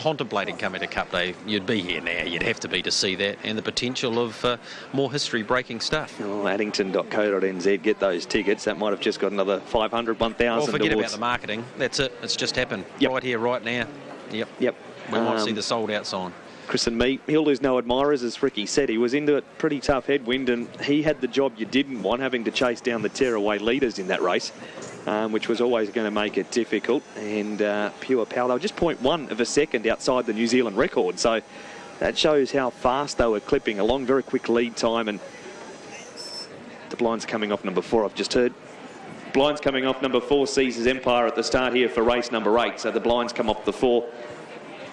contemplating coming to Cup Day, you'd be here now. You'd have to be to see that and the potential of more history-breaking stuff. Oh, Addington.co.nz, get those tickets. That might have just got another 500, 1,000. Well, forget about the marketing. That's it. It's just happened right here, right now. Yep. We might see the sold-out sign. Chris and me, he'll lose no admirers, as Ricky said. He was into it, pretty tough headwind, and he had the job you didn't want, having to chase down the tearaway leaders in that race, which was always going to make it difficult. And Pure Power, they were just 0.1 of a second outside the New Zealand record, so that shows how fast they were clipping along. Very quick lead time, and the blinds coming off number 4, I've just heard. Blinds coming off number 4, Caesar's Empire at the start here for race number 8, so the blinds come off the 4.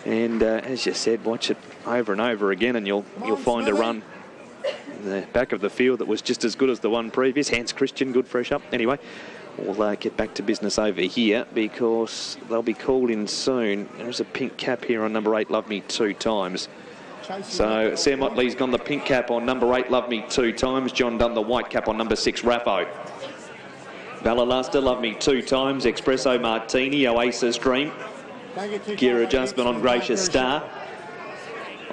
And as you said, watch it over and over again, and you'll find a run in the back of the field that was just as good as the one previous. Hans Christian, good fresh up. Anyway, we'll get back to business over here because they'll be called in soon. There's a pink cap here on number 8, Love Me 2 times. So Sam Motley's gone the pink cap on number 8, Love Me 2 times. John Dunn the white cap on number 6, Raffo. Valalaster, Love Me 2 times. Espresso Martini, Oasis Dream. Gear adjustment on Gracious Star.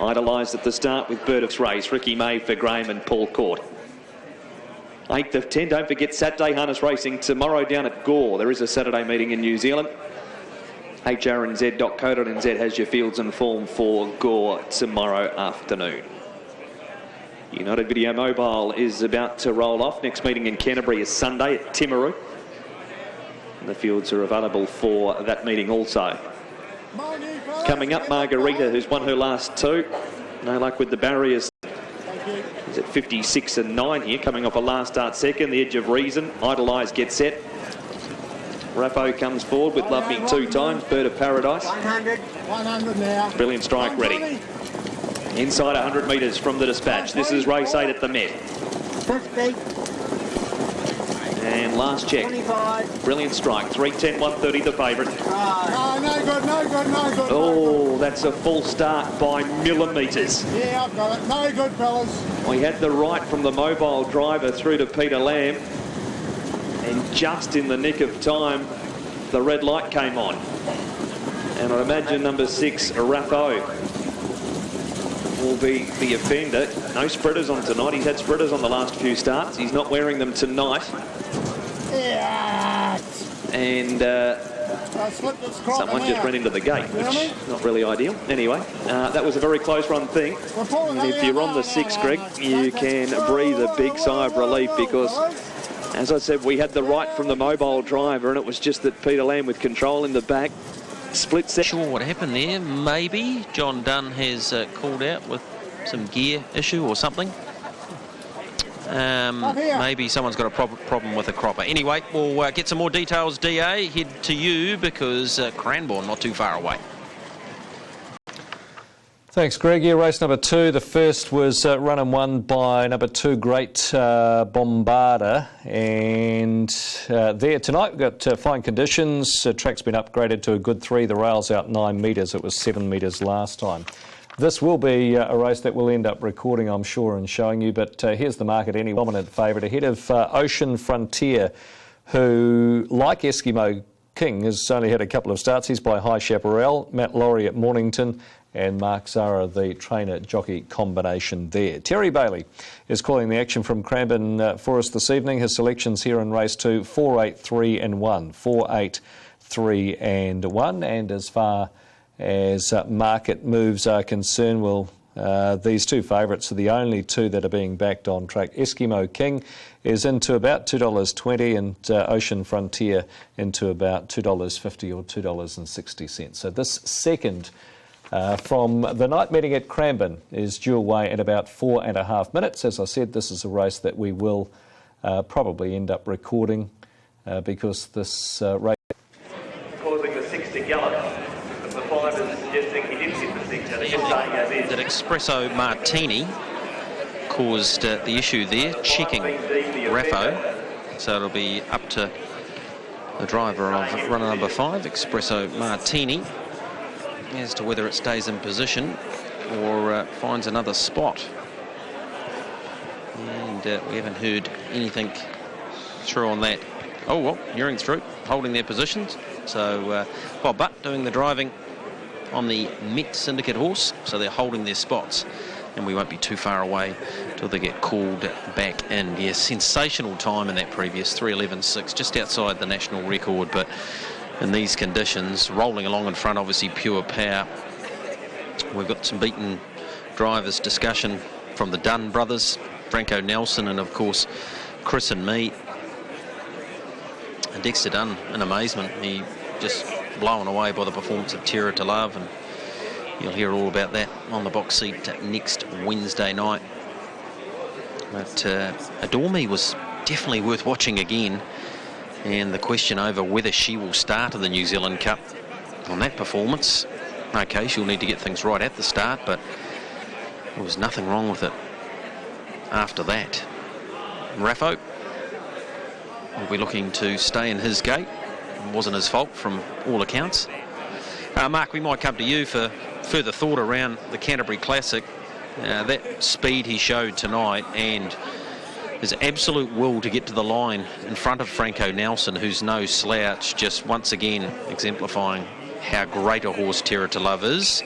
Idolised at the start with Bird of Race. Ricky May for Graham and Paul Court. 8th of 10. Don't forget Saturday harness racing tomorrow down at Gore. There is a Saturday meeting in New Zealand. hrnz.co.nz has your fields and form for Gore tomorrow afternoon. United Video Mobile is about to roll off. Next meeting in Canterbury is Sunday at Timaru. And the fields are available for that meeting also. Coming up, Margarita, who's won her last 2. No luck with the barriers. She's at 56 and 9 here, coming off a last start second. The Edge of Reason. Idolised gets set. Raffo comes forward with Love Me 2 times. Bird of Paradise. 100 now. Brilliant Strike ready. Inside 100 metres from the dispatch. This is race 8 at the Met. 50. And last check. 25. Brilliant Strike. 310, 130 the favourite. Oh, no good, no good, no good. Oh, that's a full start by millimetres. Yeah, I've got it. No good, fellas. We had the right from the mobile driver through to Peter Lamb. And just in the nick of time, the red light came on. And I imagine number 6, Raffo, will be the offender. No spreaders on tonight. He's had spreaders on the last few starts. He's not wearing them tonight. Yeah. And someone just ran into the gate, which is not really ideal. Anyway, that was a very close run thing. And if you're on the 6, Greg, you can breathe a big sigh of relief because, as I said, we had the right from the mobile driver, and it was just that Peter Lamb with control in the back. Split set. Sure what happened there. Maybe John Dunn has called out with some gear issue or something. Maybe someone's got a problem with a cropper. Anyway, we'll get some more details, DA. Head to you because Cranbourne not too far away. Thanks, Greg. Yeah, race number 2. The first was run and won by number 2, Great Bombarder. And there tonight we've got fine conditions. Track's been upgraded to a good 3. The rail's out 9 metres. It was 7 metres last time. This will be a race that we'll end up recording, I'm sure, and showing you. But here's the market anyway. Dominant favourite ahead of Ocean Frontier, who, like Eskimo King, has only had a couple of starts. He's by High Chaparral, Matt Laurie at Mornington, and Mark Zara, the trainer-jockey combination there. Terry Bailey is calling the action from Cranbourne for us this evening. His selections here in race 2, 4, 8, 3 and 1. 4, 8, 3 and 1. And as far as market moves are concerned, well, these 2 favourites are the only 2 that are being backed on track. Eskimo King is into about $2.20 and Ocean Frontier into about $2.50 or $2.60. So this second from the night meeting at Cranbourne is due away in about 4.5 minutes. As I said, this is a race that we will probably end up recording because this race... Causing the 6 to gallop. The 5 is suggesting he didn't hit the 6 and it's just staying as is. That Espresso Martini caused the issue there, checking Raffo. So it'll be up to the driver of runner number 5, Espresso Martini, as to whether it stays in position or finds another spot. And we haven't heard anything through on that. Oh, well, Nearing through, holding their positions. So Bob Butt doing the driving on the Met Syndicate horse, so they're holding their spots, and we won't be too far away till they get called back in. Yes, sensational time in that previous 3:11.6, just outside the national record, but in these conditions, rolling along in front, obviously Pure Power. We've got some beaten drivers discussion from the Dunn brothers, Franco Nelson, and of course Chris and me. And Dexter Dunn in amazement. He just blown away by the performance of Terror to Love, and you'll hear all about that on the box seat next Wednesday night. But Adore Me was definitely worth watching again, and the question over whether she will start in the New Zealand Cup on that performance. Okay, she'll need to get things right at the start, but there was nothing wrong with it after that. Raffo will be looking to stay in his gate. It wasn't his fault from all accounts. Mark, we might come to you for further thought around the Canterbury Classic. That speed he showed tonight and his absolute will to get to the line in front of Franco Nelson, who's no slouch, just once again exemplifying how great a horse Terror to Love is.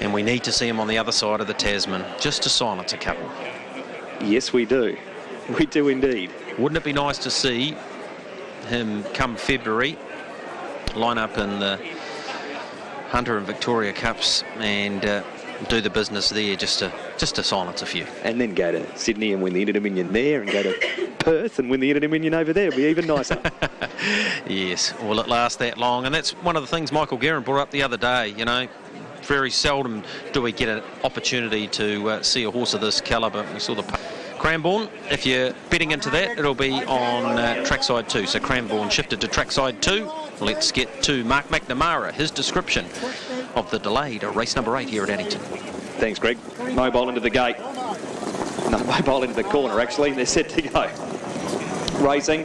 And we need to see him on the other side of the Tasman just to silence a couple. Yes, we do. We do indeed. Wouldn't it be nice to see him come February line up in the Hunter and Victoria Cups and do the business there just to silence a few. And then go to Sydney and win the Inter-Dominion there, and go to Perth and win the Inter-Dominion over there. It'll be even nicer. Yes, will it last that long? And that's one of the things Michael Guerin brought up the other day, you know. Very seldom do we get an opportunity to see a horse of this calibre. We saw the Cranbourne. If you're betting into that, it'll be on trackside 2. So Cranbourne shifted to trackside 2. Let's get to Mark McNamara, his description of the delayed race number 8 here at Addington. Thanks, Greg. Mobile into the gate. No, mobile into the corner, actually. They're set to go. Racing.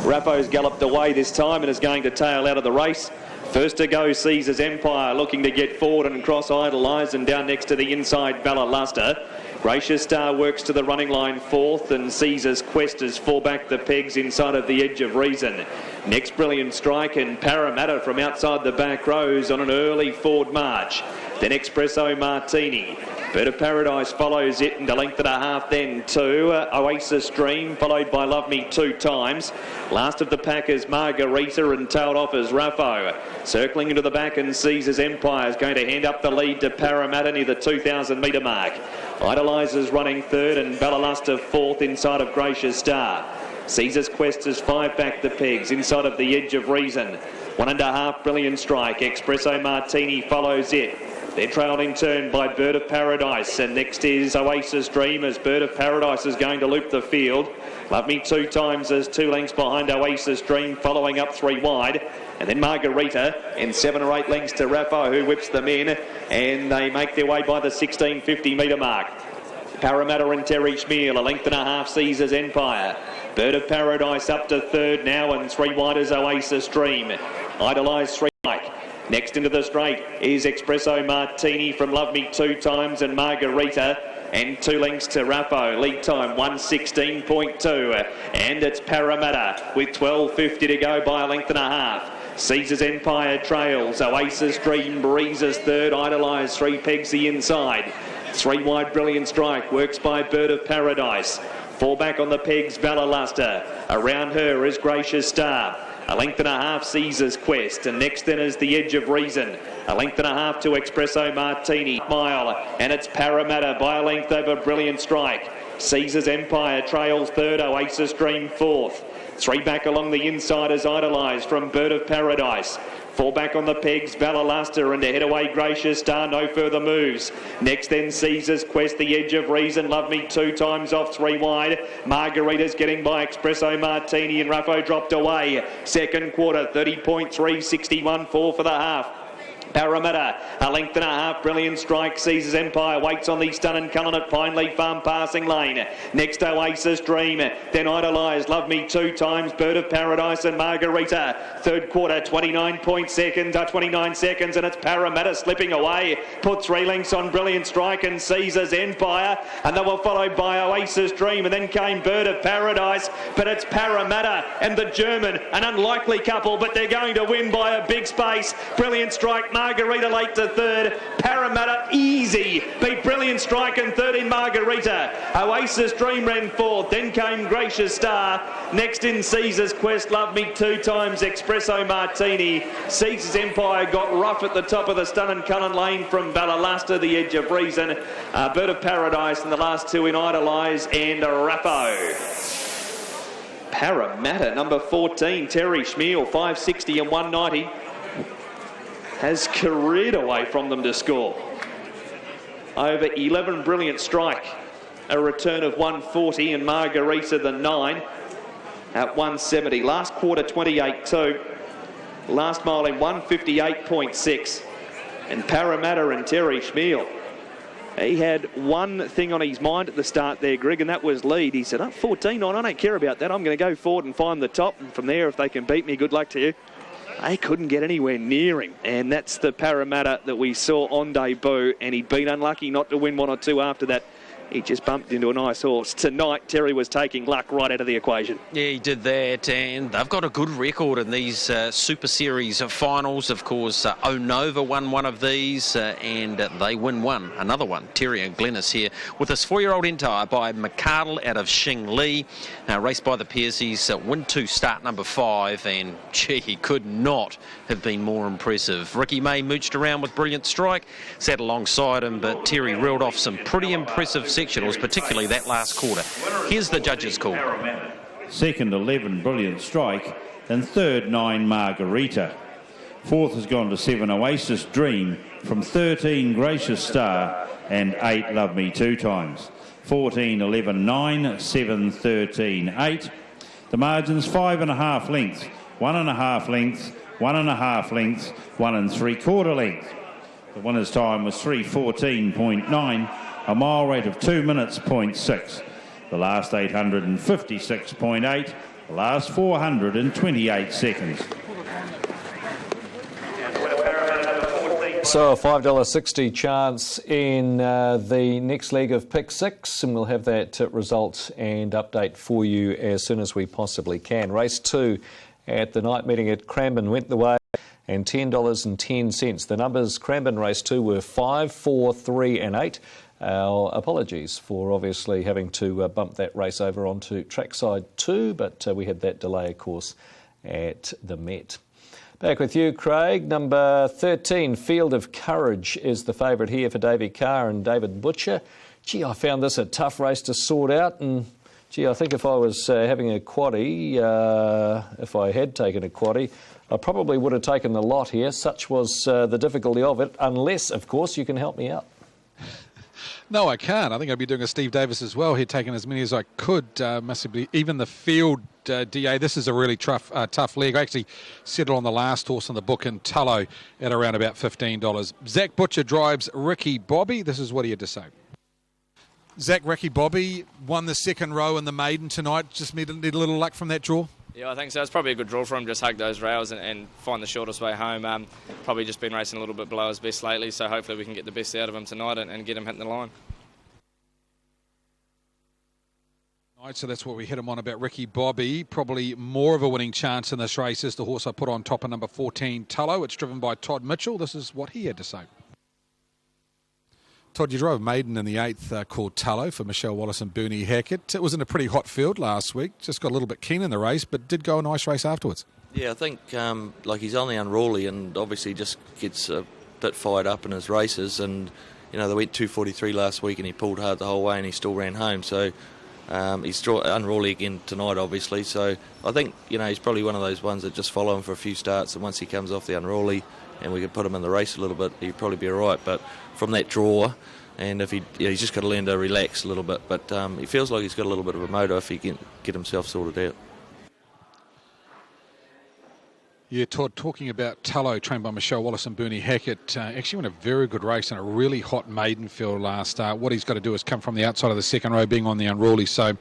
Rappo's galloped away this time and is going to tail out of the race. First to go, Caesar's Empire, looking to get forward and cross Idolize, and down next to the inside, Ballaluster. Gracious Star works to the running line fourth, and Caesar's Quest is four back the pegs inside of the Edge of Reason. Next, Brilliant Strike and Parramatta from outside the back rows on an early forward march. Then Espresso Martini. Bird of Paradise follows it, and a length and a half then two. Oasis Dream followed by Love Me 2 times. Last of the pack is Margarita, and tailed off is Raffo. Circling into the back, and Caesar's Empire is going to hand up the lead to Parramatta near the 2,000 metre mark. Idolize is running third, and Ballaluster fourth inside of Gracious Star. Caesar's Quest is five back the pegs inside of the Edge of Reason. 1.5 Brilliant Strike. Espresso Martini follows it. They're trailed in turn by Bird of Paradise, and next is Oasis Dream as Bird of Paradise is going to loop the field. Love Me 2 times as 2 lengths behind Oasis Dream, following up 3 wide. And then Margarita, and 7 or 8 lengths to Raffo, who whips them in, and they make their way by the 1650 metre mark. Parramatta and Terry Schmiel, a length and a half Caesar's Empire. Bird of Paradise up to third now, and 3 wide is Oasis Dream. Idolize 3 like. Next into the straight is Espresso Martini from Love Me 2 times and Margarita, and 2 lengths to Raffo. Lead time 1:16.2, and it's Parramatta with 12:50 to go by a length and a half. Caesar's Empire trails. Oasis Dream breezes third. Idolize 3 pegs the inside. 3 wide Brilliant Strike works by Bird of Paradise. 4 back on the pegs Ballaluster. Around her is Gracious Star. A length and a half Caesar's Quest, and next then is the Edge of Reason. A length and a half to Espresso Martini. Mile, and it's Parramatta by a length over Brilliant Strike. Caesar's Empire trails third. Oasis Dream fourth. 3 back along the inside is Idolize from Bird of Paradise. 4 back on the pegs, Ballaluster, and ahead away Gracious Star, no further moves. Next then Caesar's Quest, the Edge of Reason, Love Me 2 times off 3 wide. Margarita's getting by Espresso Martini, and Raffo dropped away. Second quarter, 30.3, 61.4 for the half. Parramatta, a length and a half, Brilliant Strike. Caesar's Empire waits on the Stun and Cullen at Pineleaf Farm passing lane. Next Oasis Dream, then Idolize, Love Me 2 times, Bird of Paradise and Margarita. Third quarter, 29 seconds, and it's Parramatta slipping away. Put 3 lengths on Brilliant Strike and Caesar's Empire, and they were followed by Oasis Dream, and then came Bird of Paradise, but it's Parramatta and the German, an unlikely couple, but they're going to win by a big space. Brilliant Strike, Margarita late to third. Parramatta easy. Beat Brilliant Strike in third in Margarita. Oasis Dream ran fourth. Then came Gracious Star. Next in Caesar's Quest. Love Me 2 times. Espresso Martini. Caesar's Empire got rough at the top of the Stunning Cullen Lane from Ballalaster, the Edge of Reason. Bird of Paradise, and the last two in Idolize and Rappo. Parramatta, number 14, Terry Schmiel, 560 and 190, has careered away from them to score. Over 11, Brilliant Strike, a return of 140, and Margarita the 9 at 170. Last quarter, 28.2. Last mile in 158.6. And Parramatta and Terry Schmiel, he had one thing on his mind at the start there, Greg, and that was lead. He said, 14 on, I don't care about that. I'm going to go forward and find the top. And from there, if they can beat me, good luck to you. They couldn't get anywhere near him. And that's the Parramatta that we saw on debut. And he'd been unlucky not to win one or two after that. He just bumped into a nice horse. Tonight, Terry was taking luck right out of the equation. Yeah, he did that, and they've got a good record in these Super Series finals. Of course, O'Nova won one of these, and they win one, another one. Terry and Glennis here with this 4-year-old Entire by McCardle out of Xing Li, raced by the Piercies. Win 2 start number 5, and gee, he could not have been more impressive. Ricky May mooched around with Brilliant Strike, sat alongside him, but Terry reeled off some pretty impressive sectionals, particularly that last quarter. Here's the judges' call. Second, 11, Brilliant Strike, and third, 9, Margarita. Fourth has gone to 7, Oasis Dream, from 13, Gracious Star, and 8, Love Me 2 times. 14, 11, 9, 7, 13, 8. The margins 5.5 lengths, 1.5 lengths, 1.5 lengths, 1 3/4 length. The winner's time was 3:14.9, a mile rate of 2 minutes, 0.6. The last 856.8, the last 428 seconds. So a $5.60 chance in the next leg of Pick 6, and we'll have that result and update for you as soon as we possibly can. Race 2 at the night meeting at Cranbourne went the way, and $10.10. The numbers Cranbourne race 2 were 5, 4, 3 and 8. Our apologies for obviously having to bump that race over onto trackside 2, but we had that delay, of course, at the Met. Back with you, Craig. Number 13, Field of Courage, is the favourite here for Davey Carr and David Butcher. Gee, I found this a tough race to sort out, and gee, I think if I was having a quaddie, if I had taken a quaddie, I probably would have taken the lot here. Such was the difficulty of it, unless, of course, you can help me out. No, I can't. I think I'd be doing a Steve Davis as well here, taking as many as I could, massively. Even the field, DA, this is a really tough leg. I actually settled on the last horse in the book in Tullow at around about $15. Zach Butcher drives Ricky Bobby. This is what he had to say. Zach, Ricky Bobby won the second row in the maiden tonight. Just need a little luck from that draw? Yeah, I think so. It's probably a good draw for him. Just hug those rails and find the shortest way home. Probably just been racing a little bit below his best lately, so hopefully we can get the best out of him tonight and get him hitting the line. Right, so that's what we hit him on about Ricky Bobby. Probably more of a winning chance in this race is the horse I put on top of number 14, Tullow. It's driven by Todd Mitchell. This is what he had to say. Todd, you drove maiden in the 8th called Tullow for Michelle Wallace and Bernie Hackett. It was in a pretty hot field last week. Just got a little bit keen in the race, but did go a nice race afterwards. Yeah, I think he's on the unruly and obviously just gets a bit fired up in his races. And, you know, they went 2:43 last week and he pulled hard the whole way and he still ran home. So he's unruly again tonight, obviously. So I think, you know, he's probably one of those ones that just follow him for a few starts, and once he comes off the unruly and we can put him in the race a little bit, he'd probably be all right. But from that draw, and if he's just got to learn to relax a little bit. But he feels like he's got a little bit of a motor if he can get himself sorted out. Yeah, Todd, talking about Tullow, trained by Michelle Wallace and Bernie Hackett, actually won a very good race in a really hot maiden field last start. What he's got to do is come from the outside of the second row, being on the unruly, so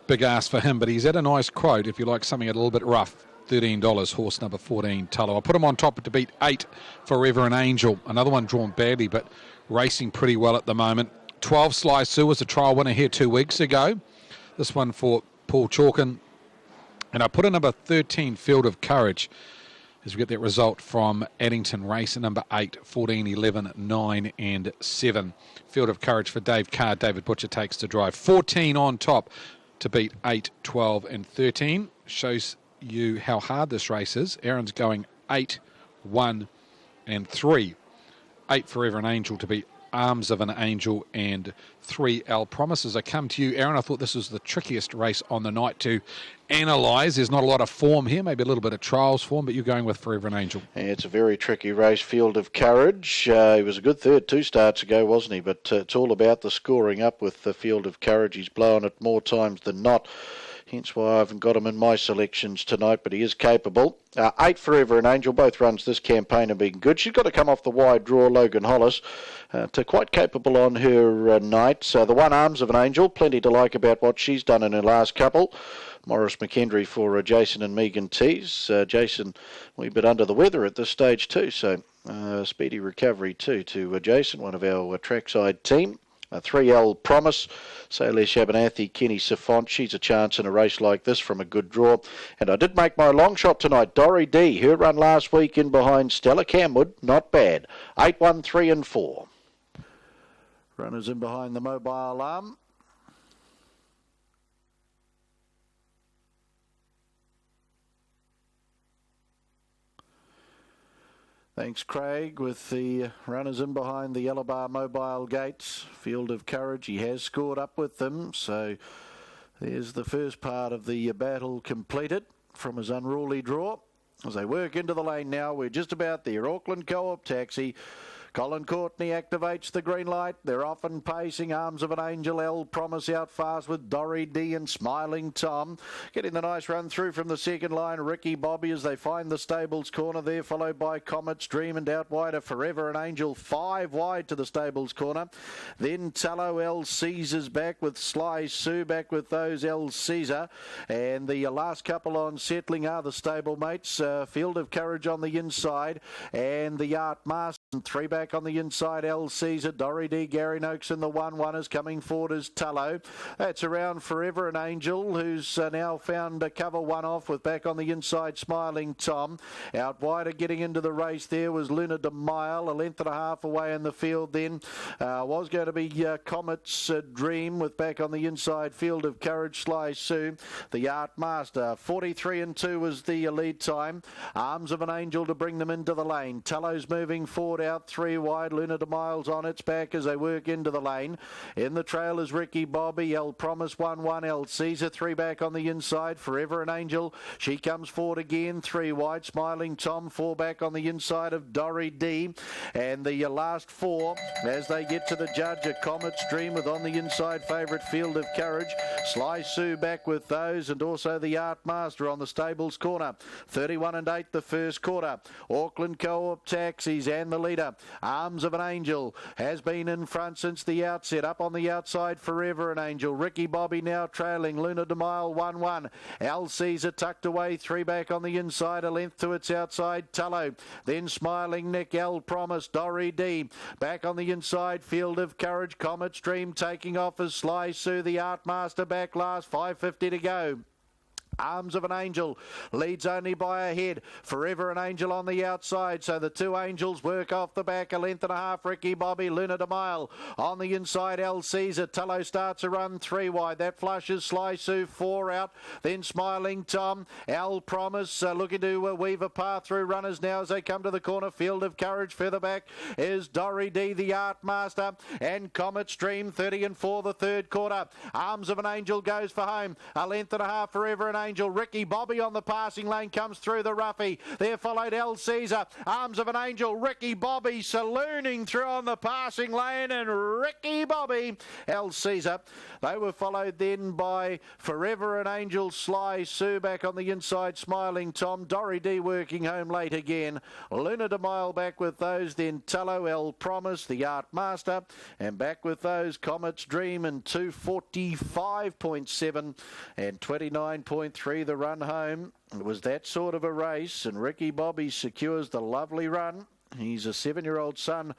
big ask for him. But he's at a nice quote, if you like something a little bit rough. $13, horse number 14, Tullow. I put him on top to beat 8, Forever and Angel. Another one drawn badly, but racing pretty well at the moment. 12, Sly Sue was a trial winner here 2 weeks ago. This one for Paul Chalkin. And I put a number 13, Field of Courage. as we get that result from Addington race number 8, 14, 11, 9 and 7. Field of Courage for Dave Carr. David Butcher takes to drive. 14 on top to beat 8, 12 and 13. Shows you how hard this race is. Aaron's going 8, 1 and 3. 8 Forever an Angel to beat Arms of an Angel and 3 L Promises. I come to you, Aaron. I thought this was the trickiest race on the night to analyse. There's not a lot of form here, maybe a little bit of trials form, but you're going with Forever an Angel. Yeah, it's a very tricky race, Field of Courage. He was a good third 2 starts ago, wasn't he? But it's all about the scoring up with the Field of Courage. He's blown it more times than not. Hence why I haven't got him in my selections tonight, but he is capable. 8 Forever an Angel, both runs this campaign have been good. She's got to come off the wide draw, Logan Hollis, to quite capable on her night. The 1 Arms of an Angel, plenty to like about what she's done in her last couple. Morris McKendry for Jason and Megan Tees. Jason, a wee bit under the weather at this stage too, so speedy recovery too to Jason, one of our trackside team. 3L Promise, Salish Abernathy, Kenny Safont. She's a chance in a race like this from a good draw. And I did make my long shot tonight. Dory D, her run last week in behind Stella Camwood, not bad. 8, 1, 3 and 4. Runners in behind the mobile arm. Thanks, Craig, with the runners in behind the Yellow Bar Mobile Gates. Field of Courage, he has scored up with them. So there's the first part of the battle completed from his unruly draw. As they work into the lane now, we're just about there. Auckland Co-op Taxi. Colin Courtney activates the green light. They're off and pacing. Arms of an Angel, L Promise out fast with Dory D and Smiling Tom. Getting the nice run through from the second line. Ricky Bobby as they find the stables corner there, followed by Comet's Dream, and out wide of Forever an Angel. 5 wide to the stables corner. Then Tallow L Caesar's back with Sly Sue, back with those L Caesar. And the last couple on settling are the stablemates. Field of Courage on the inside and the Art Master. 3 back on the inside, L Caesar. Dory D, Gary Noakes in the 1-1 is coming forward as Tallow. That's around Forever an Angel, who's now found a cover 1 off with back on the inside Smiling Tom. Out wider getting into the race there was Luna de Mile, a length and a half away in the field then. Was going to be Comet's Dream with back on the inside Field of Courage, Sly Sue. The Art Master, 43 and 2 was the lead time. Arms of an Angel to bring them into the lane. Tallow's moving forward out 3 wide. Luna de Miles on its back as they work into the lane. In the trail is Ricky Bobby. L Promise 1-1. L Caesar 3 back on the inside. Forever an Angel. She comes forward again. 3 wide. Smiling Tom 4 back on the inside of Dory D. And the last 4 as they get to the judge. A Comet's Dream with on the inside favourite Field of Courage. Sly Sue back with those, and also the Art Master on the stables corner. 31 and 8 the first quarter. Auckland Co-op Taxis and the leader. Arms of an Angel has been in front since the outset. Up on the outside, Forever an Angel. Ricky Bobby now trailing. Luna de Mile 1-1. Al Caesar tucked away. 3 back on the inside. A length to its outside. Tallow. Then Smiling Nick. L Promise. Dory D. Back on the inside. Field of Courage. Comet's Dream taking off as Sly Sue. The Art Master back last. 5:50 to go. Arms of an Angel leads only by a head. Forever an Angel on the outside. So the 2 Angels work off the back. A length and a half. Ricky Bobby, Luna de Mile. On the inside, L Caesar. Tallow starts a run 3 wide. That flushes Sly Sue 4 out. Then Smiling Tom. L Promise looking to weave a path through runners now as they come to the corner. Field of Courage further back is Dory D, the Art Master. And Comet's Dream 30 and 4 the third quarter. Arms of an Angel goes for home. A length and a half. Forever an Angel. Ricky Bobby on the passing lane comes through the roughie. There followed L Caesar. Arms of an Angel. Ricky Bobby salooning through on the passing lane, and Ricky Bobby, L Caesar. They were followed then by Forever an Angel, Sly Sue back on the inside, Smiling Tom. Dory D working home late again. Luna de Mile back with those. Then Tallow, L Promise, the Art Master, and back with those Comet's Dream and 245.7 and 29.3 the run home. It was that sort of a race, and Ricky Bobby secures the lovely run. He's a 7-year-old son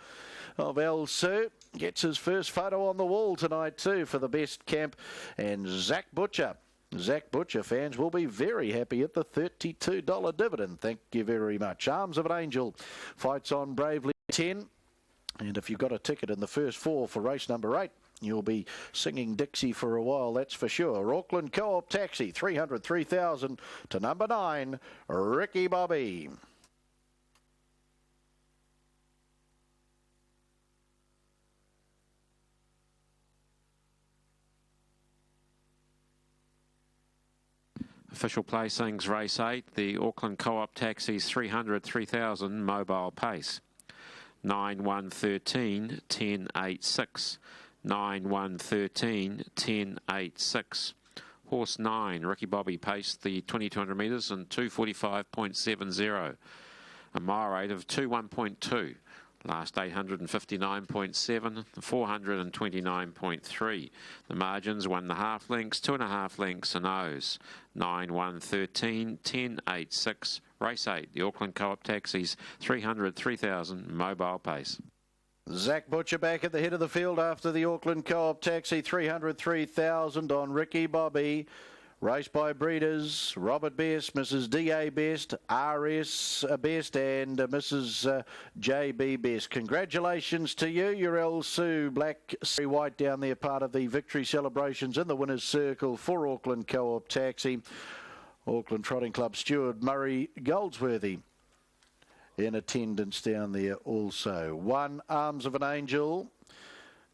of El Sir. Gets his first photo on the wall tonight too for the best camp. And Zach Butcher Zach Butcher fans will be very happy at the $32 dividend. Thank you very much. Arms of an Angel fights on bravely 10. And if you've got a ticket in the first 4 for race number 8, you'll be singing Dixie for a while, that's for sure. Auckland Co-op Taxi, 303,000 to number 9, Ricky Bobby. Official placings, race 8, the Auckland Co-op Taxis 303,000 mobile pace. 9, 1, 13, 10, 8, 6. 9, 1, 13, 10, 8, 6. Horse 9, Ricky Bobby, paced the 2200 metres in 2:45.70. A mile rate of 2:1.2. Last 859.7, 429.3. The margins 1.5 lengths, 2.5 lengths and O's. 9, 1, 13, 10, 8, 6. Race 8, the Auckland Co-op Taxis, 303,000 mobile pace. Zach Butcher back at the head of the field after the Auckland Co-op Taxi, 303,000 on Ricky Bobby. Raced by breeders, Robert Best, Mrs. D.A. Best, R.S. Best and Mrs. J.B. Best. Congratulations to you. Your El Sue Black White down there, part of the victory celebrations in the winner's circle for Auckland Co-op Taxi. Auckland Trotting Club steward Murray Goldsworthy in attendance down there also. 1, Arms of an Angel.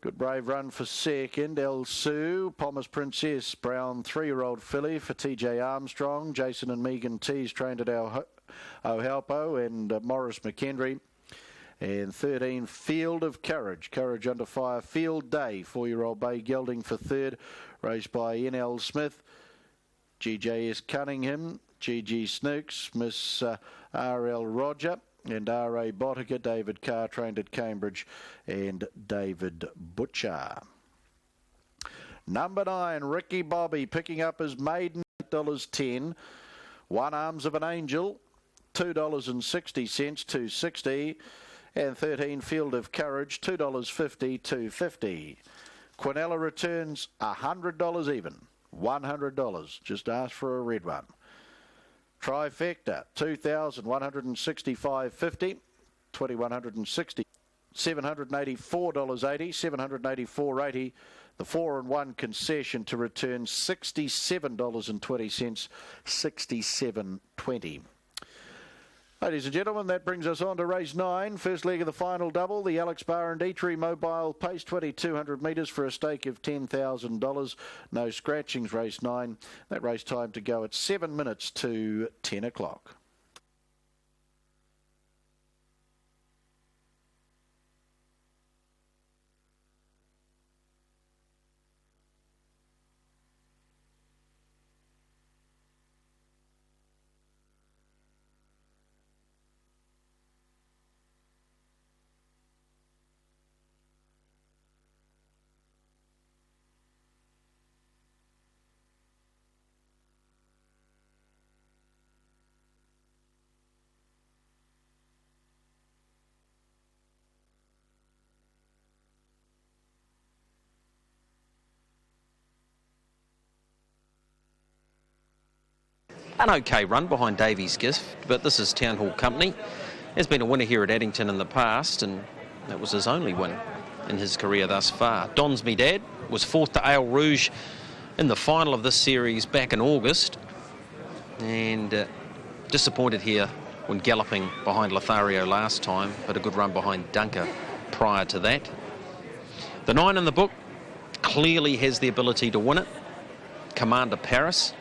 Good brave run for second. El Sue, Palmer's Princess, brown 3-year-old filly for TJ Armstrong. Jason and Megan Tees trained at O'Halpo and Morris McKendry. And 13, Field of Courage. Courage Under Fire, Field Day, 4-year-old bay gelding for third. Raced by N.L. Smith, GJS Cunningham, GG Snooks, Miss R.L. Roger, and R.A. Bottica. David Carr trained at Cambridge, and David Butcher. Number 9, Ricky Bobby, picking up his maiden $10. 1, Arms of an Angel, $2.60, $2.60. And 13, Field of Courage, $2.50, $2.50. Quinella returns $100 even, $100. Just ask for a red one. Trifecta, $2,165.50, $2,160, $784.80, $784.80. The 4-and-1 concession to return $67.20, $67.20. Ladies and gentlemen, that brings us on to race 9, first leg of the final double, the Alex Barr and Dietrich Mobile Pace, 2,200 metres for a stake of $10,000. No scratchings, race 9. That race time to go at 7 minutes to 10 o'clock. An okay run behind Davies Gift, but this is Town Hall Company. He's been a winner here at Addington in the past, and that was his only win in his career thus far. Don's Me Dad was fourth to Ale Rouge in the final of this series back in August, and disappointed here when galloping behind Lothario last time, but a good run behind Dunker prior to that. The 9 in the book clearly has the ability to win it. Commander Paris.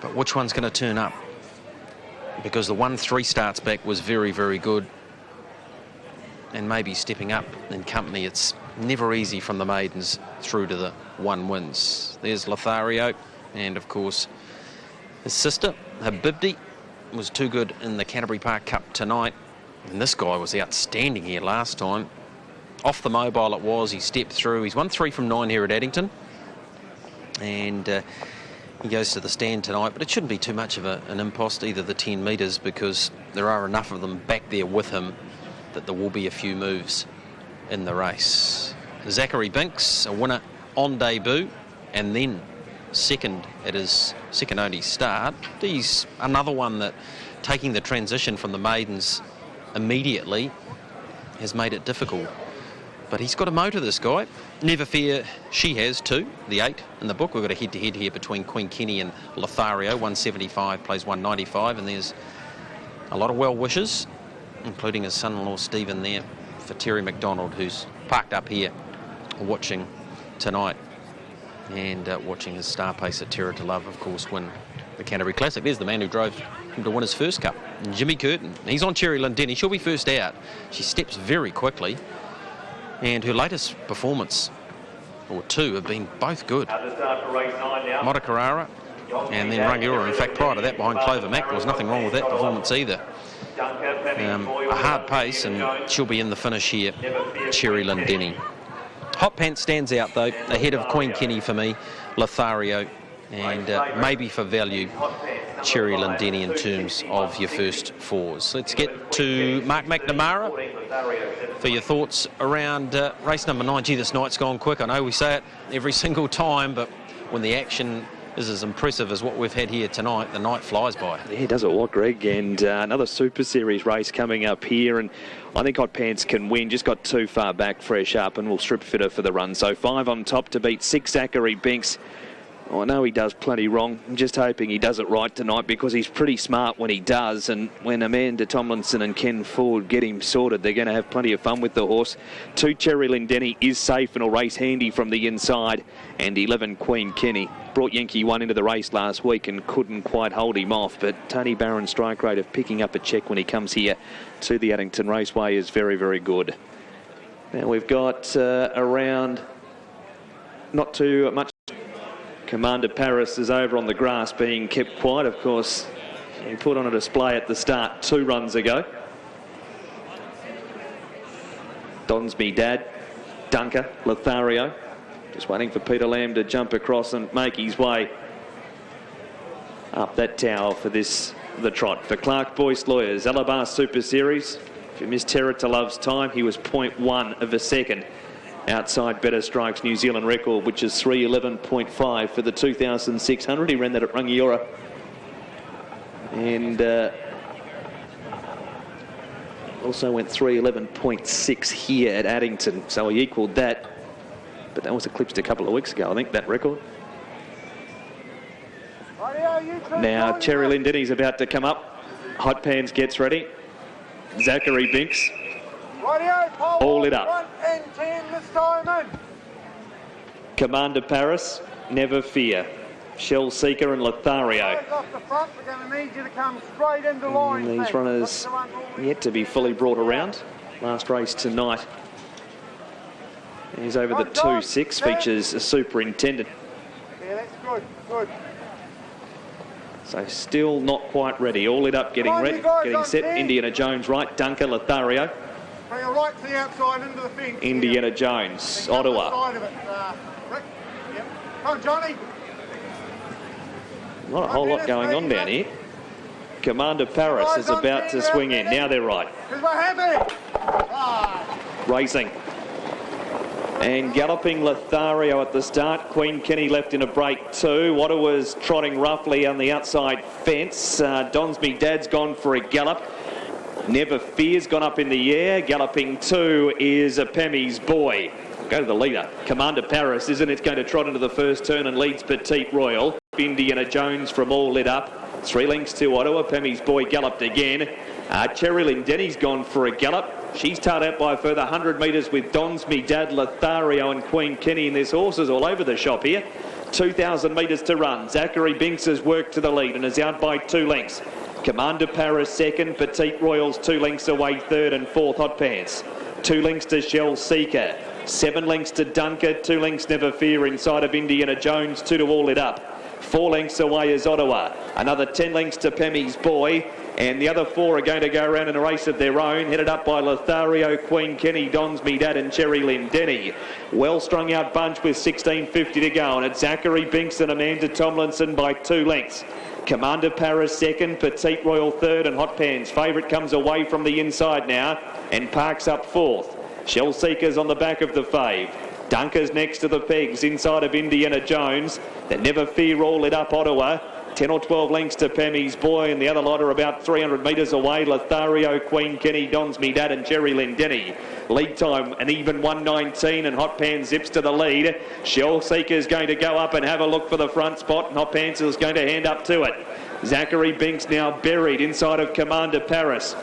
But which one's going to turn up? Because the 1-3 starts back was very, very good. And maybe stepping up in company. It's never easy from the maidens through to the 1 wins. There's Lothario. And, of course, his sister, Habibdi, was too good in the Canterbury Park Cup tonight. And this guy was outstanding here last time. Off the mobile it was. He stepped through. He's won 3 from 9 here at Addington. And he goes to the stand tonight, but it shouldn't be too much of an impost, either the 10 metres, because there are enough of them back there with him that there will be a few moves in the race. Zachary Binks, a winner on debut, and then second at his second only start. He's another one that, taking the transition from the maidens immediately, has made it difficult. But he's got a motor, this guy. Never Fear, she has too, the 8 in the book. We've got a head-to-head here between Queen Kenny and Lothario. 175 plays 195, and there's a lot of well wishes, including his son-in-law Stephen there, for Terry McDonald, who's parked up here watching tonight and watching his star pacer Terror to Love, of course, win the Canterbury Classic. There's the man who drove him to win his first cup, Jimmy Curtin. He's on Cherry Lynn Denny. She'll be first out. She steps very quickly, and her latest performance, or two, have been both good. Mota Carrara and then Rangiora. In fact, prior to that, behind Clover Mac, there was nothing wrong with that performance either. A hard pace, and she'll be in the finish here, Cherry Lynn Denny. Hot Pants stands out, though, ahead of Queen Kenny for me, Lothario, and maybe for value, Cherry Lynn Denny in terms of your first fours. Let's get to Mark McNamara for your thoughts around race number 9. Gee, this night's gone quick. I know we say it every single time, but when the action is as impressive as what we've had here tonight, the night flies by. Yeah, does it what, Greg? And another Super Series race coming up here, and I think Hot Pants can win. Just got too far back, fresh up, and will strip fitter for the run. So 5 on top to beat 6 Zachary Binks. Oh, I know he does plenty wrong. I'm just hoping he does it right tonight, because he's pretty smart when he does. And when Amanda Tomlinson and Ken Ford get him sorted, they're going to have plenty of fun with the horse. 2 Cherry Lynn Denny is safe and will race handy from the inside. And 11 Queen Kenny. Brought Yankee 1 into the race last week and couldn't quite hold him off. But Tony Barron's strike rate of picking up a check when he comes here to the Addington Raceway is very, very good. Now we've got around not too much. Commander Paris is over on the grass being kept quiet, of course. He put on a display at the start 2 runs ago. Donsby Dad, Dunker, Lothario. Just waiting for Peter Lamb to jump across and make his way up that tower for the trot. For Clark Boyce Lawyers, Alabar Super Series. If you missed Terror to Love's time, he was 0.1 of a second outside Better Strikes New Zealand record, which is 3:11.5 for the 2,600. He ran that at Rangiora. And also went 3:11.6 here at Addington. So he equalled that. But that was eclipsed a couple of weeks ago, I think, that record. Now, Cherry Lynn Denny's about to come up. Hot Pants gets ready. Zachary Binks. All lit up. 1 and 10 this time in. Commander Paris, Never Fear. Shell Seeker and Lothario. Off the front, we're going to need you to come straight into line. And these runners yet to be fully brought around. Last race tonight. He's over the 2-6, features a superintendent. Yeah, that's good, good. So still not quite ready. All lit up, getting ready, getting set. Indiana Jones right, Dunker, Lothario. Bring it right to the outside into the fence. Indiana Jones, Ottawa. Side of it, Rick. Yep. Come on, Johnny. Not a whole lot going on down here. Commander Paris is about to swing in. Now they're right. Because we're happy. Racing. And galloping Lothario at the start. Queen Kenny left in a break 2. Ottawa's trotting roughly on the outside fence. Donsby Dad's gone for a gallop. Never Fear's gone up in the air. Galloping 2 is a Pemmy's Boy. Go to the leader. Commander Paris, isn't it, going to trot into the first turn and leads Petite Royal. Indiana Jones from All Lit Up. 3 lengths to Ottawa. Pemmy's Boy galloped again. Cherry Lynn Denny's gone for a gallop. She's tailed out by a further 100 metres with Donsby Dad, Lothario and Queen Kenny, and there's horses all over the shop here. 2,000 metres to run. Zachary Binks has worked to the lead and is out by 2 lengths. Commander Paris second, Petite Royals 2 lengths away third, and fourth Hot Pants. 2 lengths to Shell Seeker. 7 lengths to Dunker, 2 lengths Never Fear inside of Indiana Jones, 2 to All Lit Up. 4 lengths away is Ottawa. Another 10 lengths to Pemmy's Boy. And the other 4 are going to go around in a race of their own, headed up by Lothario, Queen Kenny, Donsby Dad and Cherry Lynn Denny. Well strung out bunch with 16.50 to go, and it's Zachary Binks and Amanda Tomlinson by 2 lengths. Commander Paris second, Petite Royal third, and Hot Pants favourite comes away from the inside now and parks up fourth. Shell Seekers on the back of the fave. Dunker's next to the pegs, inside of Indiana Jones. That Never Fear all lit up Ottawa. 10 or 12 lengths to Pemmy's Boy, and the other lot are about 300 metres away. Lothario, Queen Kenny, Dons Me Dad and Cherry Lendenny. Lead time an even 1:19, and Hot Pants zips to the lead. Shell Seeker's going to go up and have a look for the front spot, and Hot Pants is going to hand up to it. Zachary Binks now buried inside of Commander Paris.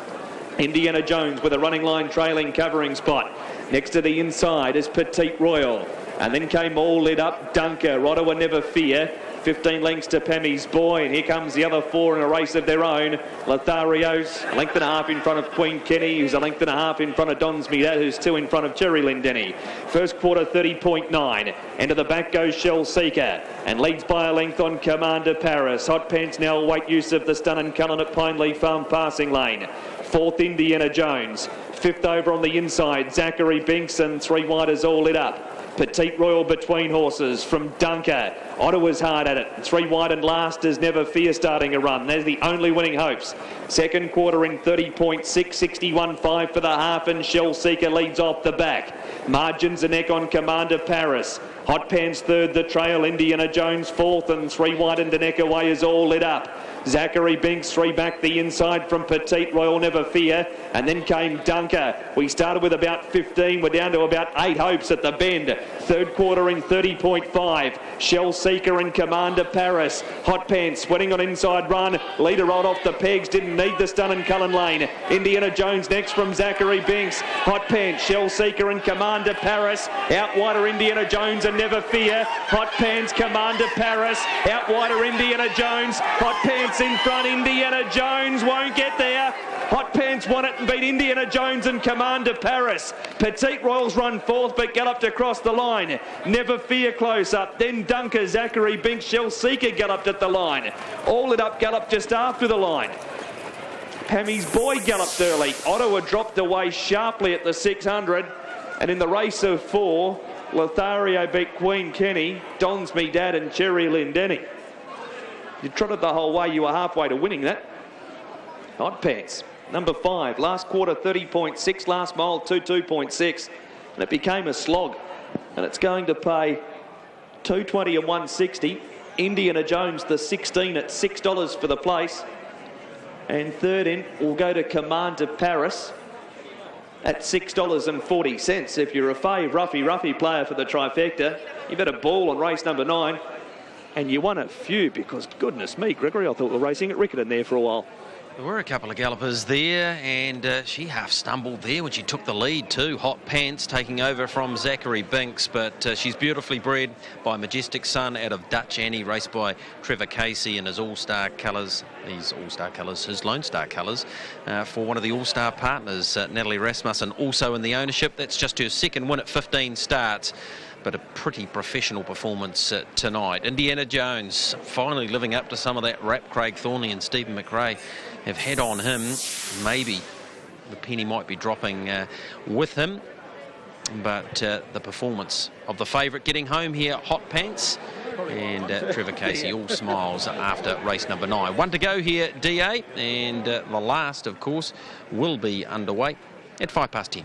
Indiana Jones with a running line trailing covering spot. Next to the inside is Petite Royal. And then came all lit up Dunker, Ottawa Never Fear. 15 lengths to Pemmy's Boy, and here comes the other four in a race of their own. Lothario's a length and a half in front of Queen Kenny, who's a length and a half in front of Dons Me Dad, who's 2 in front of Cherry Lendenny. First quarter 30.9. Into the back goes Shell Seeker and leads by a length on Commander Paris. Hot Pants now await use of the Stun and Cullen at Pine Leaf Farm passing lane. Fourth, Indiana Jones. Fifth over on the inside, Zachary Binks, and 3 wide is all lit up. Petite Royal between horses from Dunker. Ottawa's hard at it. 3 wide and last is Never Fear starting a run. There's the only winning hopes. Second quarter in 30.6, 61.5 for the half, and Shell Seeker leads off the back. Margins a neck on Commander Paris. Hot Pants third, the trail. Indiana Jones fourth, and 3 wide and the neck away is all lit up. Zachary Binks 3 back the inside from Petite Royal Never Fear, and then came Dunker. We started with about 15, we're down to about 8 hopes at the bend. Third quarter in 30.5. Shell Seeker and Commander Paris. Hot Pants winning on inside run. Leader rolled off the pegs, didn't need the Stun and Cullen lane. Indiana Jones next from Zachary Binks. Hot Pants, Shell Seeker and Commander Paris. Out wider Indiana Jones and Never Fear. Hot Pants, Commander Paris. Out wider Indiana Jones. Hot Pants in front. Indiana Jones won't get there. Hot Pants won it and beat Indiana Jones and Commander Paris. Petite Royals run fourth but galloped across the line. Never Fear close up. Then Dunker, Zachary Binks, Shell Seeker galloped at the line. All lit up galloped just after the line. Pemmy's Boy galloped early. Ottawa dropped away sharply at the 600. And in the race of 4, Lothario beat Queen Kenny, Dons Me Dad and Cherry Lendenny. You trotted the whole way, you were halfway to winning that. Hot Pants, number 5, last quarter 30.6, last mile 22.6, and it became a slog. And it's going to pay $2.20 and $1.60. Indiana Jones, the 16 at $6 for the place. And third in will go to Commander Paris at $6.40. If you're a fave Ruffy player for the trifecta, you've had a ball on race number 9. And you won a few because, goodness me, Gregory, I thought we were racing at Riccarton there for a while. There were a couple of gallopers there, and she half stumbled there when she took the lead too. Hot Pants taking over from Zachary Binks, but she's beautifully bred by Majestic Sun out of Dutch Annie, raced by Trevor Casey in his All-Star colours, his Lone Star colours, for one of the All-Star partners, Natalie Rasmussen, also in the ownership. That's just her second win at 15 starts. But a pretty professional performance tonight. Indiana Jones finally living up to some of that rap Craig Thornley and Stephen McRae have had on him. Maybe the penny might be dropping with him. But the performance of the favourite getting home here, Hot Pants, and Trevor Casey all smiles after race number 9. 1 to go here, DA, and the last, of course, will be underway at 10:05.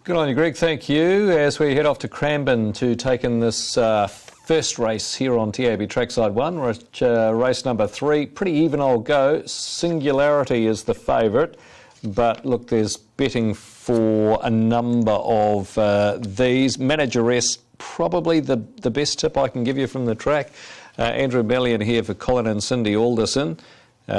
Good on you, Greg. Thank you. As we head off to Cranbourne to take in this first race here on TAB Trackside 1, race number 3. Pretty even old go. Singularity is the favourite. But look, there's betting for a number of these. Manageress, probably the best tip I can give you from the track. Andrew Mellion here for Colin and Cindy Alderson.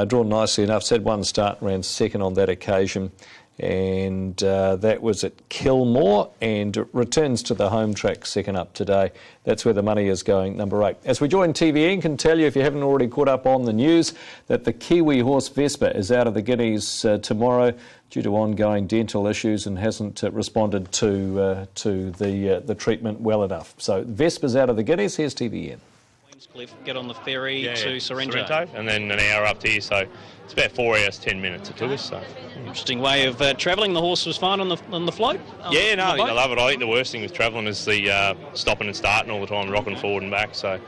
Drawn nicely enough, said 1 start, ran second on that occasion. And that was at Kilmore, and returns to the home track second up today. That's where the money is going, number 8. As we join TVN, can tell you, if you haven't already caught up on the news, that the Kiwi horse Vespa is out of the Guineas tomorrow due to ongoing dental issues and hasn't responded to the treatment well enough. So Vespa's out of the Guineas. Here's TVN. Get on the ferry to Sorrento. And then an hour up here, so it's about 4 hours 10 minutes it took us. So interesting way of travelling. The horse was fine on the float. I love it. I think the worst thing with travelling is the stopping and starting all the time, rocking forward and back. So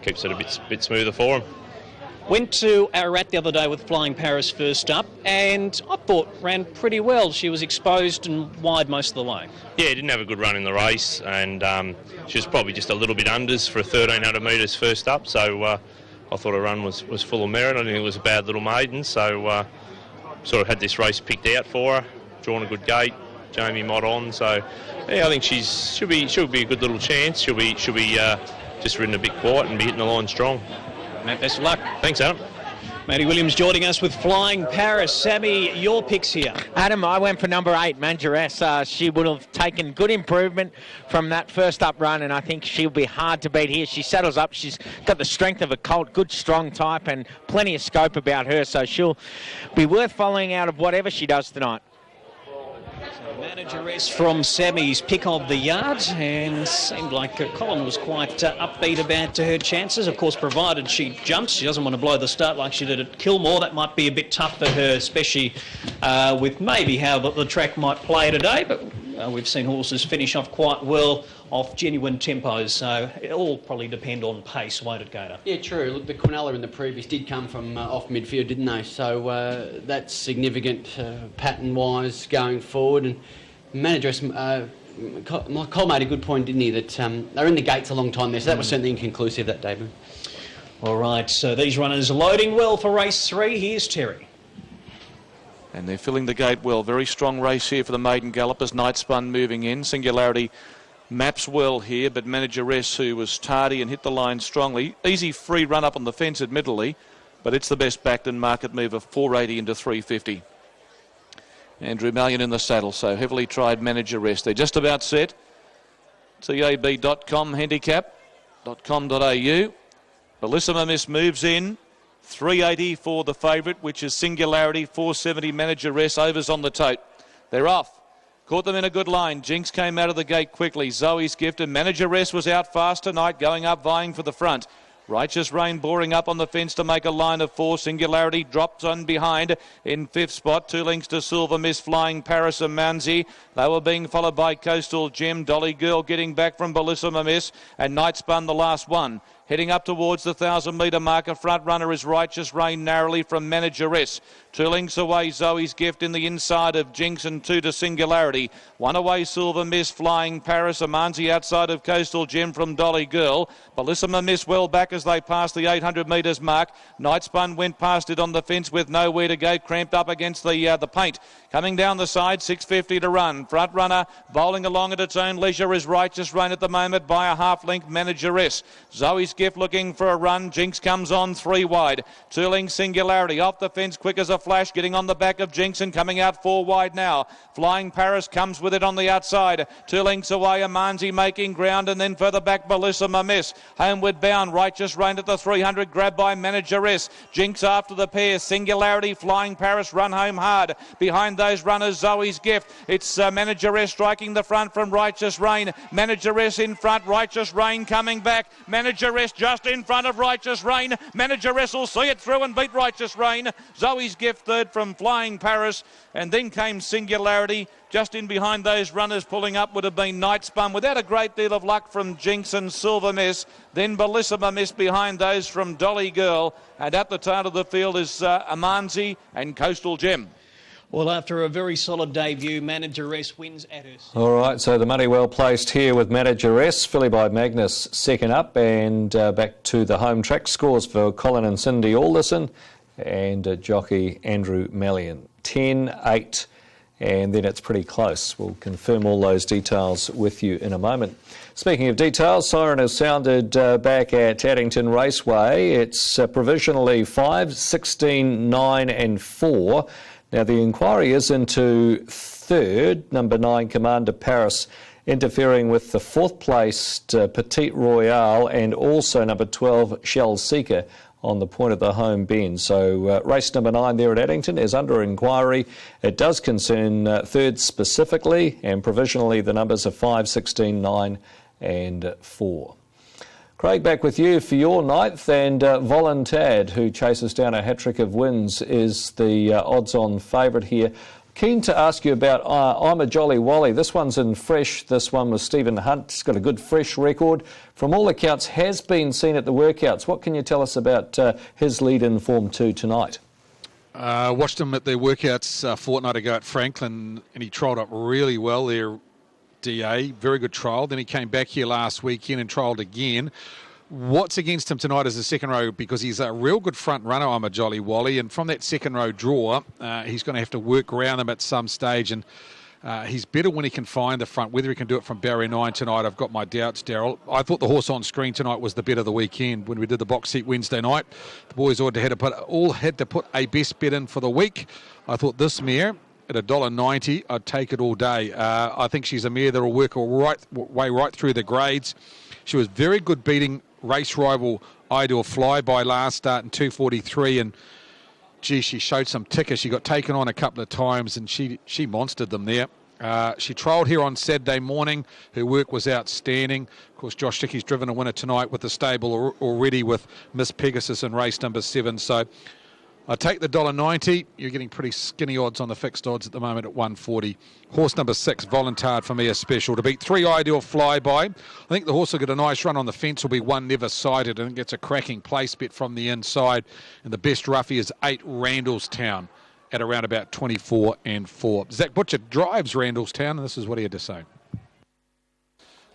keeps it a bit smoother for him. Went to Ararat the other day with Flying Paris first up, and I thought ran pretty well. She was exposed and wide most of the way. Yeah, didn't have a good run in the race, and she was probably just a little bit unders for 1,300 metres first up, so I thought her run was full of merit. I didn't think it was a bad little maiden, so sort of had this race picked out for her, drawn a good gate, Jamie Mott on, so yeah, I think she'll be a good little chance. She'll be just ridden a bit quiet and be hitting the line strong. Matt, best of luck. Thanks, Adam. Matty Williams joining us with Flying Paris. Sammy, your picks here. Adam, I went for number 8, Manjaress. She would have taken good improvement from that first up run, and I think she'll be hard to beat here. She saddles up. She's got the strength of a colt, good strong type, and plenty of scope about her, so she'll be worth following out of whatever she does tonight. Manageress from Sammy's pick of the yard, and seemed like Colin was quite upbeat about her chances. Of course, provided she jumps, she doesn't want to blow the start like she did at Kilmore. That might be a bit tough for her, especially with maybe how the track might play today, but we've seen horses finish off quite well off genuine tempos, so it'll all probably depend on pace, won't it, Gator? Yeah, true. Look, the Quinella in the previous did come from off midfield, didn't they? So that's significant pattern-wise going forward. And Manageress, Cole made a good point, didn't he, that they're in the gates a long time there, so that was certainly inconclusive, that debut. All right, so these runners loading well for race 3. Here's Terry. And they're filling the gate well. Very strong race here for the maiden gallopers. Night Spun moving in. Singularity maps well here, but Manageress, who was tardy and hit the line strongly. Easy free run up on the fence, admittedly, but it's the best backed and market mover, 480 into 350. Andrew Mallion in the saddle, so heavily tried Manageress. They're just about set. tab.com, handicap.com.au. Bellissima Miss moves in. 380 for the favourite, which is Singularity. 470 Manageress. Overs on the tote. They're off. Caught them in a good line. Jinx came out of the gate quickly. Zoe's Gift and Manageress was out fast tonight, going up, vying for the front. Righteous Rain boring up on the fence to make a line of 4. Singularity drops on behind in 5th spot. 2 lengths to Silver Miss, Flying Paris and Manzi. They were being followed by Coastal Gem. Dolly Girl getting back from Bellissima Miss, and Night Spun the last one. Heading up towards the 1,000-metre marker. Front runner is Righteous Rain narrowly from Manageress. 2 lengths away, Zoe's Gift in the inside of Jinx, and 2 to Singularity. 1 away, Silver Miss, Flying Paris. Amanzi outside of Coastal Gem from Dolly Girl. Bellissima Miss well back as they pass the 800 metres mark. Night Spun went past it on the fence with nowhere to go, cramped up against the paint. Coming down the side, 6.50 to run. Front runner bowling along at its own leisure is Righteous Rain at the moment by a half-length. Manageress. Zoe's Gift looking for a run. Jinx comes on 3 wide. 2 lengths Singularity off the fence quick as a flash, getting on the back of Jinx and coming out 4 wide now. Flying Paris comes with it on the outside. 2 lengths away, Amanzi making ground, and then further back Bellissima Miss. Homeward bound, Righteous Rain at the 300, grabbed by Manageress. Jinx after the pair. Singularity, Flying Paris run home hard. Behind those runners, Zoe's Gift. It's Manageress striking the front from Righteous Rain. Manageress in front, Righteous Rain coming back. Manageress just in front of Righteous Rain. Manageress will see it through and beat Righteous Rain. Zoe's Gift third from Flying Paris, and then came Singularity. Just in behind those runners pulling up would have been Night Spun without a great deal of luck from Jinx and Silver Miss. Then Bellissima Miss behind those from Dolly Girl, and at the tail of the field is Amanzi and Coastal Gem. Well, after a very solid debut, Manageress wins at her. All right, so the money well placed here with Manageress. Filly by Magnus second up, and back to the home track scores for Colin and Cindy Alderson and jockey Andrew Mallion. 10-8, and then it's pretty close. We'll confirm all those details with you in a moment. Speaking of details, siren has sounded back at Addington Raceway. It's provisionally 5, 16, 9 and 4. Now, the inquiry is into third, number 9, Commander Paris, interfering with the 4th-placed Petite Royale, and also number 12, Shell Seeker, on the point of the home bend. So race number 9 there at Addington is under inquiry. It does concern third specifically, and provisionally the numbers are 5, 16, 9 and 4. Craig, back with you for your 9th, and Voluntad, who chases down a hat-trick of wins, is the odds-on favourite here. Keen to ask you about I'm a Jolly Wally. This one's in fresh. This one was Stephen Hunt. He's got a good fresh record. From all accounts, has been seen at the workouts. What can you tell us about his lead in Form 2 tonight? Watched him at the workouts a fortnight ago at Franklin, and he trialled up really well there, DA. Very good trial. Then he came back here last weekend and trialled again. What's against him tonight is the second row, because he's a real good front runner, I'm a Jolly Wally, and from that second row draw, he's going to have to work around them at some stage, and he's better when he can find the front. Whether he can do it from barrier 9 tonight, I've got my doubts, Daryl. I thought the horse on screen tonight was the bet of the weekend when we did the box seat Wednesday night. The boys all had to put a best bet in for the week. I thought this mare, at $1.90, I'd take it all day. I think she's a mare that will work her way right through the grades. She was very good beating race rival Ideal Flyby last start in 2:43, and gee, she showed some ticker. She got taken on a couple of times, and she monstered them there. She trialled here on Saturday morning. Her work was outstanding. Of course, Josh Dickey's driven a winner tonight with the stable already with Miss Pegasus in race number 7. So I take the $1.90. You're getting pretty skinny odds on the fixed odds at the moment at 140. Horse number 6, Voluntard, for me, a special. To beat 3 Ideal Flyby. I think the horse will get a nice run on the fence. Will be 1 Never Sighted. I think it's a cracking place bet from the inside. And the best roughie is 8 Randallstown at around about 24 and 4. Zach Butcher drives Randallstown, and this is what he had to say.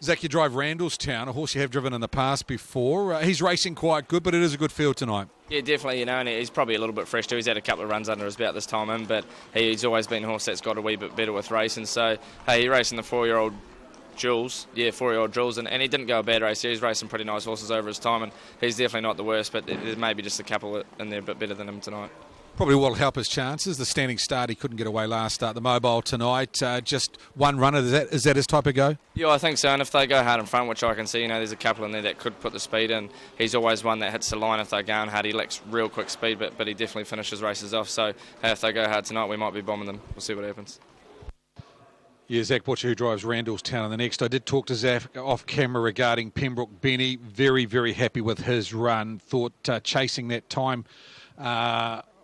Zach, you drive Randallstown, a horse you have driven in the past before. He's racing quite good, but it is a good field tonight. Yeah, definitely, and he's probably a little bit fresh too. He's had a couple of runs under his belt this time in, but he's always been a horse that's got a wee bit better with racing. So, hey, he's racing the 4-year-old Jules. Yeah, 4-year-old Jules, and he didn't go a bad race. He's racing pretty nice horses over his time, and he's definitely not the worst, but there's maybe just a couple in there a bit better than him tonight. Probably will help his chances. The standing start, he couldn't get away last start. The mobile tonight, just one runner. Is that his type of go? Yeah, I think so. And if they go hard in front, which I can see, there's a couple in there that could put the speed in. He's always one that hits the line if they're going hard. He lacks real quick speed, but he definitely finishes races off. So if they go hard tonight, we might be bombing them. We'll see what happens. Yeah, Zach Butcher, who drives Randallstown in the next. I did talk to Zach off camera regarding Pembroke Benny. Very, very happy with his run. Thought chasing that time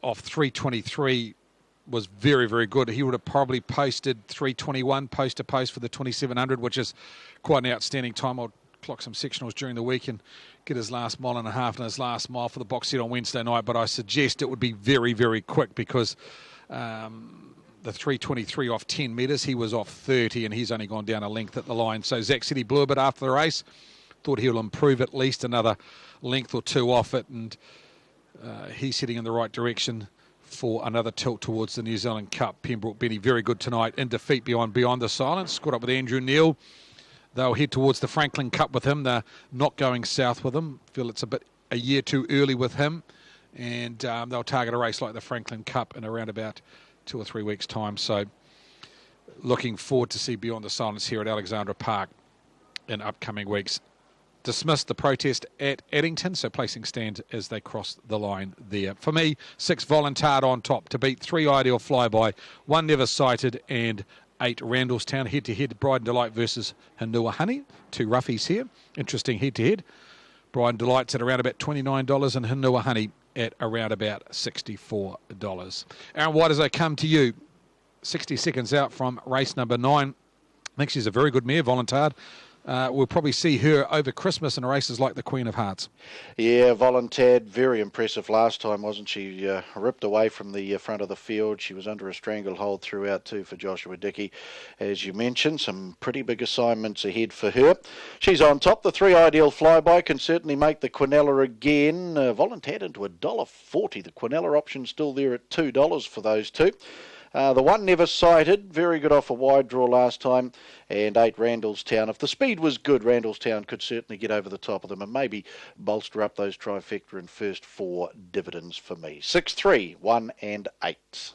off 3:23 was very, very good. He would have probably posted 3:21 post to post for the 2700, which is quite an outstanding time. I'll clock some sectionals during the week and get his last mile and a half and his last mile for the box set on Wednesday night, but I suggest it would be very, very quick, because the 3:23 off 10 metres, he was off 30, and he's only gone down a length at the line. So Zach said he blew a bit after the race. Thought he'll improve at least another length or two off it, and he's heading in the right direction for another tilt towards the New Zealand Cup. Pembroke Benny, very good tonight in defeat Beyond the Silence. Caught up with Andrew Neil. They'll head towards the Franklin Cup with him. They're not going south with him. Feel it's a year too early with him. And they'll target a race like the Franklin Cup in around about 2 or 3 weeks' time. So looking forward to see Beyond the Silence here at Alexandra Park in upcoming weeks. Dismissed the protest at Addington, so placing stand as they cross the line there. For me, 6 Voluntard on top to beat 3 Ideal Flyby, 1 Never Sighted, and 8 Randallstown. Head-to-head, Bride and Delight versus Hanua Honey. 2 roughies here. Interesting head-to-head. Bride and Delight's at around about $29 and Hanua Honey at around about $64. Aaron White, as I come to you, 60 seconds out from race number 9. I think she's a very good mare, Voluntard. We'll probably see her over Christmas in races like the Queen of Hearts. Yeah, Voluntad, very impressive last time, wasn't she? Ripped away from the front of the field. She was under a stranglehold throughout too for Joshua Dickey. As you mentioned, some pretty big assignments ahead for her. She's on top. The 3 Ideal Flyby can certainly make the Quinella again. Voluntad into $1.40. The Quinella option still there at $2 for those two. The 1 Never Sighted, very good off a wide draw last time, and 8 Randallstown. If the speed was good, Randallstown could certainly get over the top of them and maybe bolster up those trifecta in first 4 dividends for me. 6, 3, 1 and 8.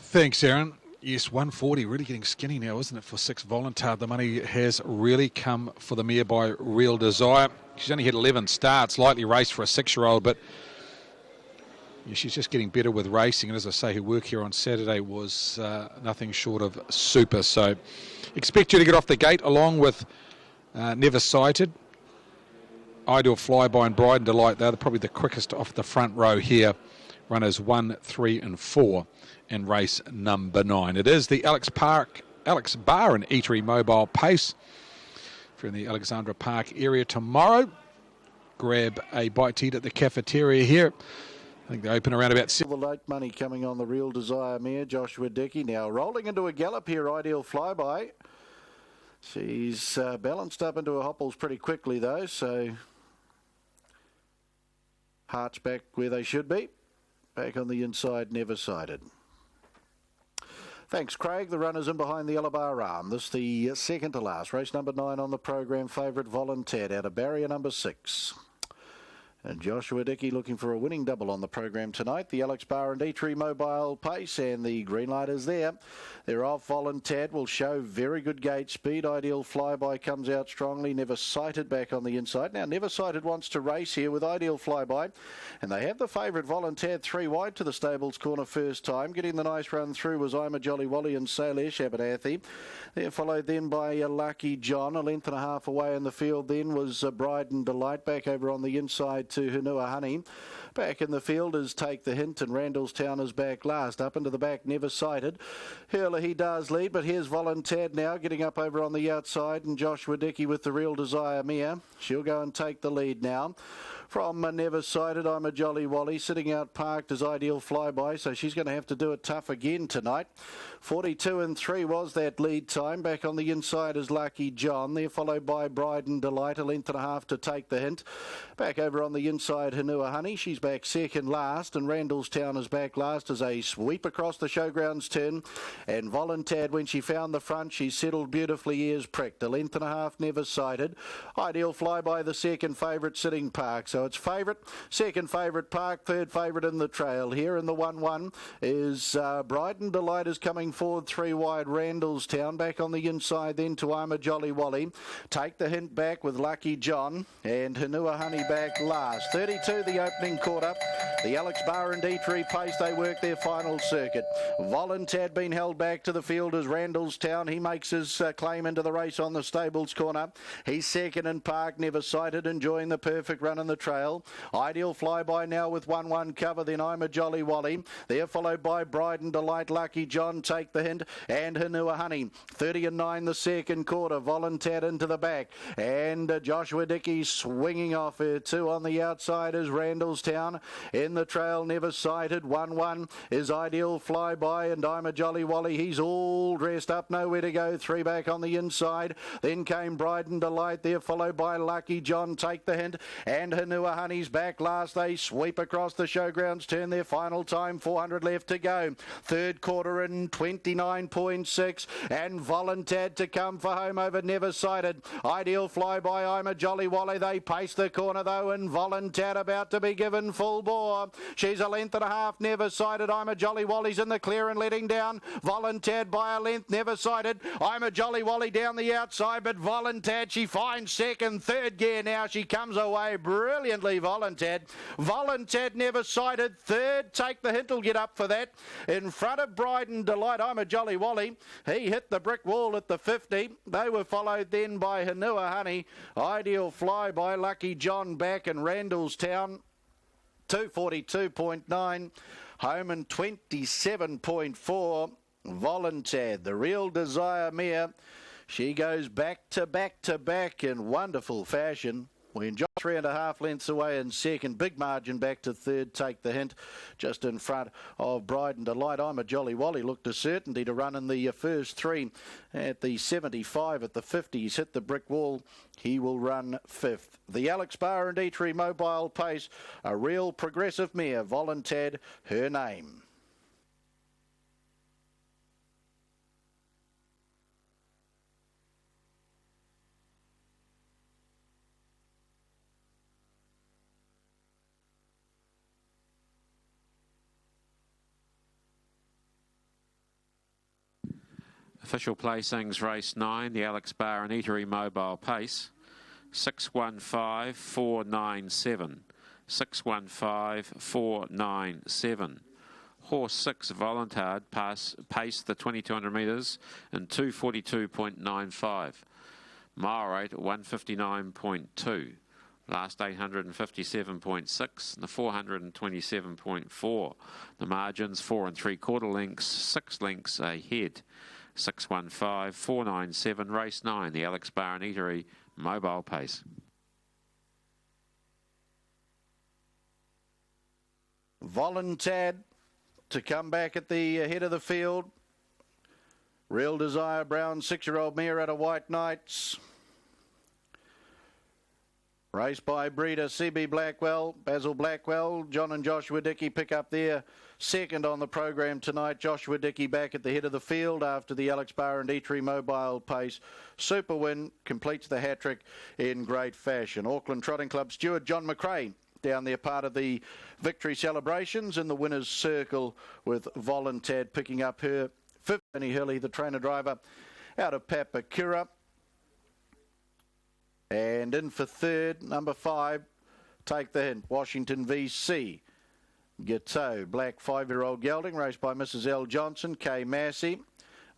Thanks, Aaron. Yes, 140, really getting skinny now, isn't it, for 6 Voluntard? The money has really come for the mare by Real Desire. She's only had 11 starts, lightly raced for a 6-year-old, but yeah, she's just getting better with racing, and as I say, her work here on Saturday was nothing short of super. So expect you to get off the gate along with Never Sighted, Ideal Flyby and Bride and Delight. They're probably the quickest off the front row here. runners 1, 3 and 4 in race number 9. It is the Alex Bar and Eatery Mobile Pace. If you're in the Alexandra Park area tomorrow, grab a bite to eat at the cafeteria here. I think they open around about 6. The late money coming on the Real Desire mare, Joshua Dickey, now rolling into a gallop here, Ideal Flyby. She's balanced up into her hopples pretty quickly though, so hearts back where they should be. Back on the inside, never sighted. Thanks, Craig. The runners in behind the Alabar Arm. This the second to last. Race number 9 on the program. Favourite Volunteered out of barrier number 6. And Joshua Dickey looking for a winning double on the program tonight. The Alex Bar and Eatery Mobile Pace, and the green light is there. They're off. Volunteered will show very good gate speed. Ideal Flyby comes out strongly. Never Sighted back on the inside. Now Never Sighted wants to race here with Ideal Flyby, and they have the favourite Volunteered 3 wide to the stables corner first time. Getting the nice run through was I'm a Jolly Wally and Salish Abernathy. They're followed then by Lucky John. A length and a half away in the field then was Bride and Delight back over on the inside to Hunua Honey. Back in the field is Take the Hint, and Randallstown is back last. Up into the back, Never Sighted. Hurler, he does lead, but here's Volunteered now getting up over on the outside, and Joshua Dickey with the Real Desire mare. She'll go and take the lead now. From Never Sighted, I'm a Jolly Wally. Sitting out parked is Ideal Flyby, so she's going to have to do it tough again tonight. 42 and 3 was that lead time. Back on the inside is Lucky John. They're followed by Bride and Delight, a length and a half to Take the Hint. Back over on the inside, Hunua Honey. She's back second last, and Randallstown is back last as a sweep across the showgrounds turn. And Volunteered, when she found the front, she settled beautifully, ears pricked. A length and a half, Never Sighted. Ideal Flyby, the second favourite, sitting park. So it's favourite, second favourite park, third favourite in the trail here. And the 1-1 is Bride and Delight is coming forward 3 wide. Randallstown back on the inside then to I'm a Jolly Wally. Take the Hint back with Lucky John, and Hunua Honey back last. 32 the opening quarter. The Alex Bar and Eatery Pace, they work their final circuit. Volunteered been held back to the field as Randallstown. He makes his claim into the race on the stables corner. He's second in park. Never Sighted enjoying the perfect run in the trail. Ideal Flyby now with 1-1 cover. Then I'm a Jolly Wally. They're followed by Bride and Delight, Lucky John, Take the Hint, and Hunua Honey. 30 and 9 the second quarter. Volunteered into the back, and Joshua Dickey swinging off her. 2 on the outside is Randallstown. In the trail, Never Sighted. 1-1 is Ideal Flyby, and I'm a Jolly Wally. He's all dressed up, nowhere to go. 3 back on the inside. Then came Bride and Delight. They're followed by Lucky John, Take the Hint, and Hunua Honey's back last. They sweep across the showgrounds turn. Their final time, 400 left to go. Third quarter in 29.6, and Volunteered to come for home over Never Sighted. Ideal Flyby, I'm a Jolly Wally. They pace the corner though, and Volunteered about to be given full bore. She's a length and a half. Never Sighted. I'm a Jolly Wally's in the clear and letting down. Volunteered by a length. Never Sighted. I'm a Jolly Wally down the outside, but Volunteered, she finds second, third gear now. She comes away brilliantly, Volunteered. Volunteered, Never Sighted. Third, Take the Hint will get up for that. In front of Bride and Delight, I'm a Jolly Wally. He hit the brick wall at the 50. They were followed then by Hunua Honey. Ideal Flyby, Lucky John back, and Randallstown 242.9. Home in 27.4. Volunteered, the Real Desire mare. She goes back to back in wonderful fashion. We enjoy 3.5 lengths away in second. Big margin back to third. Take the Hint just in front of Bride and Delight. I'm a Jolly Wally looked a certainty to run in the first 3 at the 75. At the 50, he's hit the brick wall. He will run 5th. The Alex Bar and Eatery Mobile Pace, a real progressive mare. Volunteered, her name. Official placings, race 9, the Alex Bar and Eatery Mobile Pace, 615,497. 615,497. Horse 6, Volunteered, paced the 2200 metres in 242.95. Mile rate 159.2. Last 857.6, the 427.4. The margins 4 3/4 lengths, 6 lengths ahead. 615, 497, race 9, the Alex Bar and Eatery mobile pace. Voluntad to come back at the head of the field. Real Desire Brown, 6-year-old mare out of White Knights. Raced by breeder CB Blackwell, Basil Blackwell. John and Joshua Dickey pick up their second on the program tonight. Joshua Dickey back at the head of the field after the Alex Bar and Eatery mobile pace. Super win, completes the hat-trick in great fashion. Auckland Trotting Club steward John McRae down there, part of the victory celebrations in the winner's circle, with Voluntad picking up her fifth. Annie Hurley, the trainer-driver out of Papakura. And in for third, number 5, Take the Hint, Washington VC. Giteau, black 5-year-old gelding, raced by Mrs. L. Johnson, K. Massey,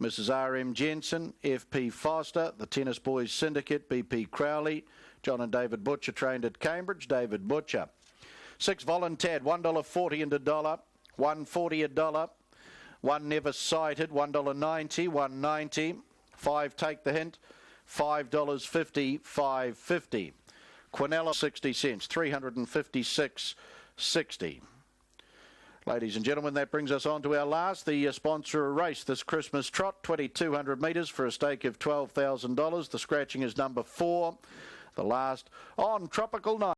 Mrs. R.M. Jensen, F.P. Foster, the Tennis Boys Syndicate, B.P. Crowley, John and David Butcher, trained at Cambridge, David Butcher. 6 Voluntad, $1.40 into $1, $1.40 $1. 1 Never Sighted, $1.90, $1.90. 5 Take the Hint, $5.50, $5.50. Quinella 60 cents, $356.60. Ladies and gentlemen, that brings us on to our last, the sponsor race this Christmas trot, 2,200 metres for a stake of $12,000. The scratching is number 4, the last on Tropical Night.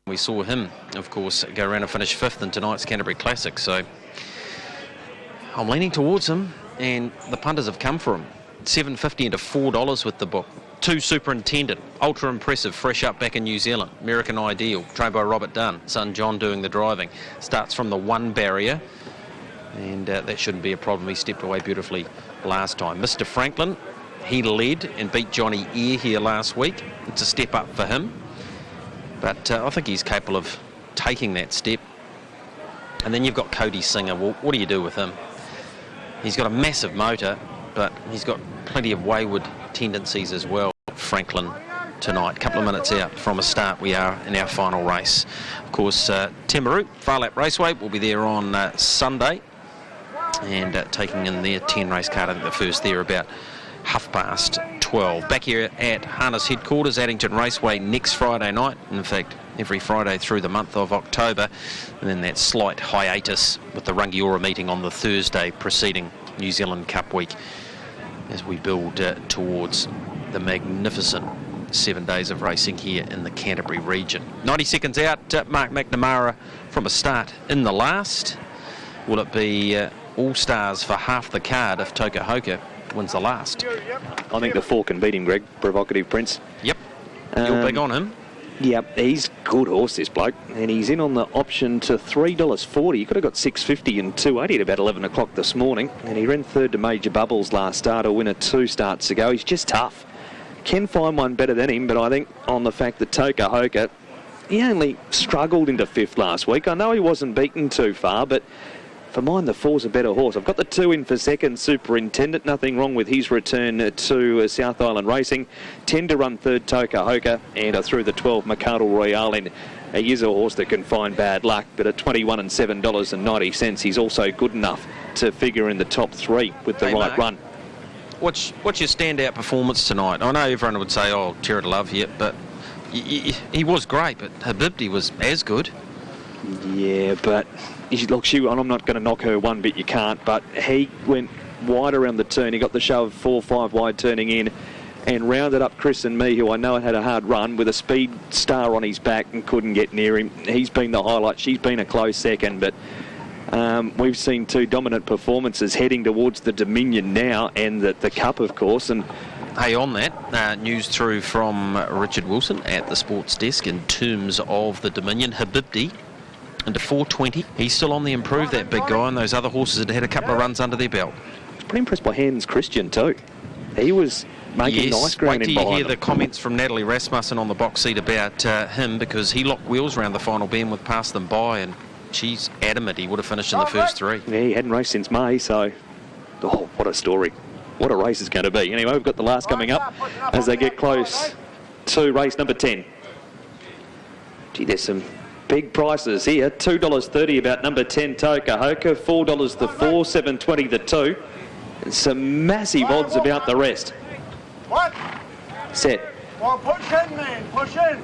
We saw him, of course, go around and finish 5th in tonight's Canterbury Classic, so I'm leaning towards him, and the punters have come for him. $7.50 into $4 with the book. 2 Superintendent, ultra impressive, fresh up back in New Zealand. American Ideal, trained by Robert Dunn, son John doing the driving. Starts from the 1 barrier, and that shouldn't be a problem. He stepped away beautifully last time. Mr. Franklin, he led and beat Johnny Eyre here last week. It's a step up for him. But I think he's capable of taking that step. And then you've got Cody Singer. Well, what do you do with him? He's got a massive motor, but he's got plenty of wayward tendencies as well. Franklin tonight, a couple of minutes out from a start. We are in our final race. Of course, Timaru, Far Lap Raceway, will be there on Sunday. And taking in their 10 race card. I think the first there about 12:30. Back here at Harness Headquarters, Addington Raceway, next Friday night. In fact, every Friday through the month of October. And then that slight hiatus with the Rangiora meeting on the Thursday preceding New Zealand Cup week as we build towards the magnificent 7 days of racing here in the Canterbury region. 90 seconds out, Mark McNamara from a start in the last. Will it be all-stars for half the card if Toka Hoka wins the last? I think the 4 can beat him, Greg. Provocative Prince. Yep. You're big on him. Yep, he's good horse, this bloke, and he's in on the option to $3.40. He could have got $6.50 and $2.80 at about 11 o'clock this morning, and he ran 3rd to Major Bubbles last start, a winner 2 starts ago. He's just tough. Can find one better than him, but I think on the fact that Toka Hoka, he only struggled into 5th last week. I know he wasn't beaten too far, but for mine, the 4's a better horse. I've got the 2 in for second, Superintendent. Nothing wrong with his return to South Island Racing. 10 to run 3rd, Toka Hoka. And I threw the 12, Mercado Royale in. He is a horse that can find bad luck, but at $21 and $7.90, he's also good enough to figure in the top 3 with the right run. what's your standout performance tonight? I know everyone would say, oh, Terra Love, yeah, but he was great, but Habibti was as good. Yeah, but look, and I'm not going to knock her one bit, you can't, but he went wide around the turn. He got the shove 4-5 wide turning in and rounded up Chris and me, who I know had a hard run, with a speed star on his back and couldn't get near him. He's been the highlight. She's been a close second, but we've seen two dominant performances heading towards the Dominion now and the Cup, of course. And hey, on that, news through from Richard Wilson at the sports desk in terms of the Dominion. Habibti into 4:20. He's still on the improve, that big guy, and those other horses had had a couple of runs under their belt. I was pretty impressed by Hans Christian too. He was making nice ground wait in till you behind hear him. the comments from Natalie Rasmussen on the box seat about him, because he locked wheels around the final bend with Pass Them By, and she's adamant he would have finished in the first three. Yeah, he hadn't raced since May, so what a story. What a race it's going to be. Anyway, we've got the last coming up as they get close to race number 10. Gee, there's some big prices here. $2.30 about number 10, Toka Hoka. $4 the 4, $7.20 the 2. And some massive odds about the rest. What? Set. Well, push in, man. Push in.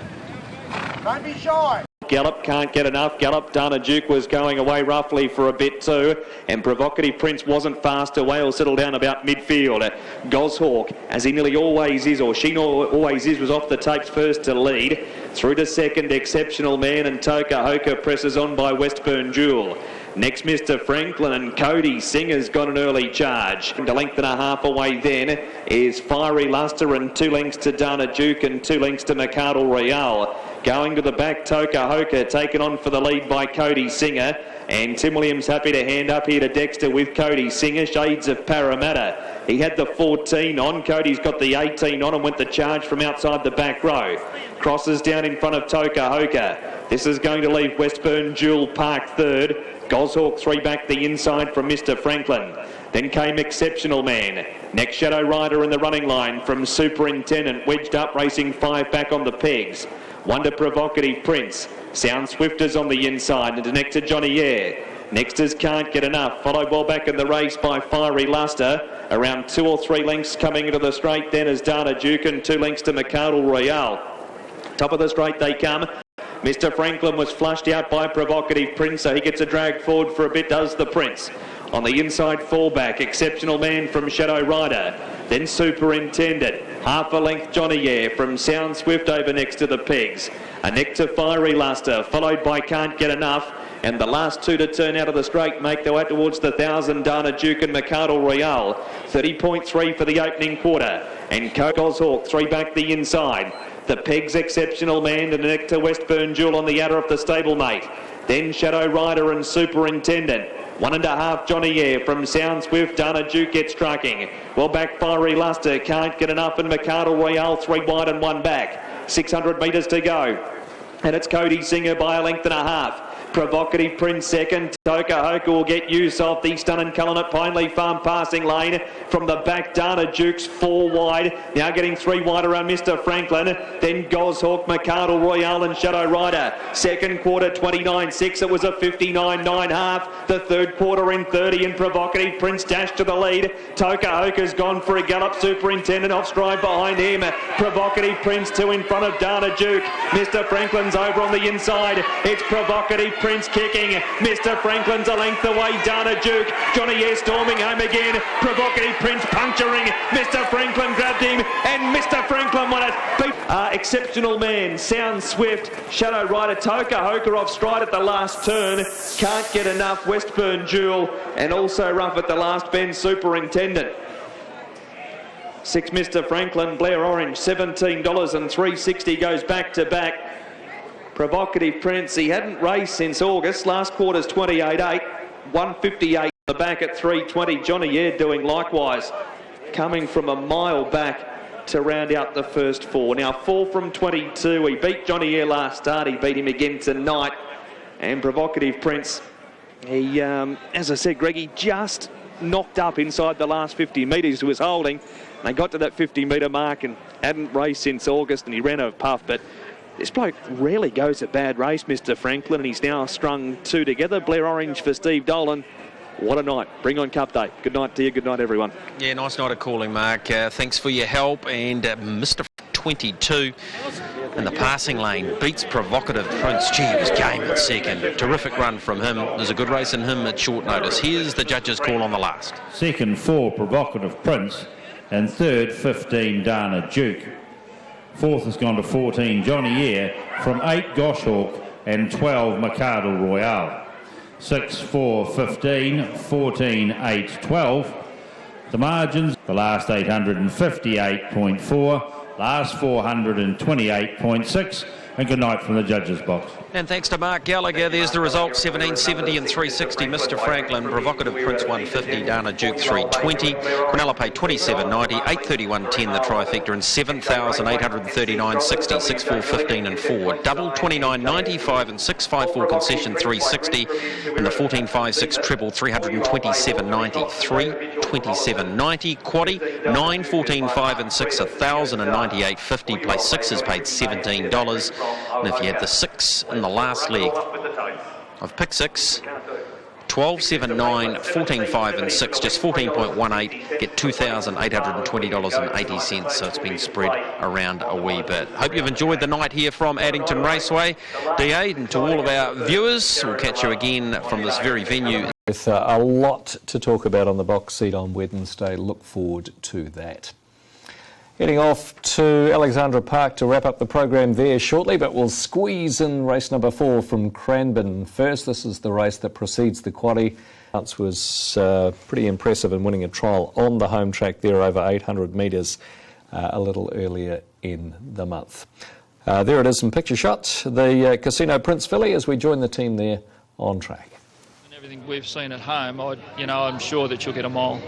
Don't be shy. Gallop can't get enough. Gallop, Dana Duke was going away roughly for a bit too, and Provocative Prince wasn't fast away or settled down about midfield. Goshawk, as he nearly always is, or she always is, was off the tapes first to lead. Through to second, Exceptional Man, and Toka Hoka presses on by Westburn Jewel. Next, Mr. Franklin, and Cody Singer's got an early charge. A length and a half away then is Fiery Luster, and 2 lengths to Dana Duke and 2 lengths to Mercado Royale. Going to the back, Toka Hoka taken on for the lead by Cody Singer. And Tim Williams happy to hand up here to Dexter with Cody Singer. Shades of Parramatta. He had the 14 on. Cody's got the 18 on and went the charge from outside the back row. Crosses down in front of Toka Hoka. This is going to leave Westburn Jewel Park third. Goshawk 3 back the inside from Mr. Franklin. Then came Exceptional Man. Next, Shadow Rider in the running line from Superintendent. Wedged up, racing 5 back on the pegs. Wonder Provocative Prince. Sound Swifters on the inside, and next to Johnny Air. Next is Can't Get Enough, followed well back in the race by Fiery Luster. Around 2 or 3 lengths coming into the straight then is Dana Duke, and 2 lengths to Mercado Royale. Top of the straight they come. Mr. Franklin was flushed out by Provocative Prince, so he gets a drag forward for a bit, does the Prince. On the inside fallback, Exceptional Man from Shadow Rider. Then Superintendent. Half a length Johnny Air from Sound Swift over next to the pegs. A neck to Fiery Luster, followed by Can't Get Enough. And the last 2 to turn out of the straight make their way towards the 1,000, Dana Duke and Mercado Royale. 30.3 for the opening quarter. And Goshawk 3 back the inside. The pegs Exceptional Man, and a neck to Westburn Jewel on the outer of the stablemate. Then Shadow Rider and Superintendent. 1.5 Johnny Air from Sound Swift. Dana Duke gets trucking. Well back Fiery Luster. Can't Get Enough, and Mercado Royale 3 wide and 1 back. 600 metres to go. And it's Cody Singer by a length and a half. Provocative Prince second. Toka Hoka will get use of the Stunning Cullen at Pineleaf Farm passing lane. From the back, Dana Duke's 4 wide. Now getting 3 wide around Mr. Franklin. Then Goshawk, Mercado Royale and Shadow Rider. Second quarter 29.6. It was a 59.9.5. The third quarter in 30, and Provocative Prince dashed to the lead. Toka Hoka's gone for a gallop. Superintendent off stride behind him. Provocative Prince 2 in front of Dana Duke. Mr. Franklin's over on the inside. It's Provocative Prince kicking. Mr. Franklin's a length away. Dana Duke. Johnny Air storming home again. Provocative Prince puncturing. Mr. Franklin grabbed him, and Mr. Franklin won it. Exceptional Man, Sound Swift, Shadow Rider, Toka Hoka off stride at the last turn. Can't Get Enough, Westburn Jewel, and also rough at the last bend, Superintendent. 6 Mr. Franklin, Blair Orange, $17 and $3.60 goes back to back. Provocative Prince, he hadn't raced since August. Last quarter's 28.8, 158 the back at 3.20. Johnny Air doing likewise, coming from a mile back to round out the first 4. Now 4 from 22. He beat Johnny Air last start. He beat him again tonight. And Provocative Prince, he, as I said, Greg, he just knocked up inside the last 50 metres. He was holding. They got to that 50 metre mark and hadn't raced since August, and he ran a puff, but this bloke rarely goes a bad race, Mr. Franklin, and he's now strung 2 together. Blair Orange for Steve Dolan What a night. Bring on Cup Day. Good night to you. Good night, everyone. Yeah, nice night of calling, Mark. Thanks for your help. And Mr. 22 in the passing lane beats Provocative Prince. Gee, he was game at second. Terrific run from him. There's a good race in him at short notice. Here's the judges' call on the last. Second, 4, Provocative Prince. And third, 15, Dana Duke. Fourth has gone to 14, Johnny Eyre. From 8, Goshawk. And 12, Mercado Royale. 6, 4, 15, 14, 8, 12. The margins, the last 858.4, last 428.6, and good night from the judges' box. And thanks to Mark Gallagher, there's the result, 1770 and 360. Mr. Franklin, Provocative Prince 150, Dana Duke 320, Penelope 2790, 831.10 the trifecta, and 7,839.60, 6, 4, 15 and 4. Double 29.90, 5 and 6, 5, 4 concession 360, and the 14.56 treble 327.90, 327.90. Quaddy 9, 14, 5 and 6, 1,098.50. Place 6 is paid $17. And if you had the 6 in the last leg of pick 6, 12, 7, 9, 14, 5 and 6, just 14.18, get $2,820.80. So it's been spread around a wee bit. Hope you've enjoyed the night here from Addington Raceway. DA, and to all of our viewers, we'll catch you again from this very venue. With a lot to talk about on the box seat on Wednesday. Look forward to that. Heading off to Alexandra Park to wrap up the program there shortly, but we'll squeeze in race number 4 from Cranbourne first. This is the race that precedes the quaddie. Lance was pretty impressive in winning a trial on the home track there over 800 metres a little earlier in the month. There it is in picture shot, the Casino Prince filly as we join the team there on track. And everything we've seen at home, I'm sure that you'll get a mile.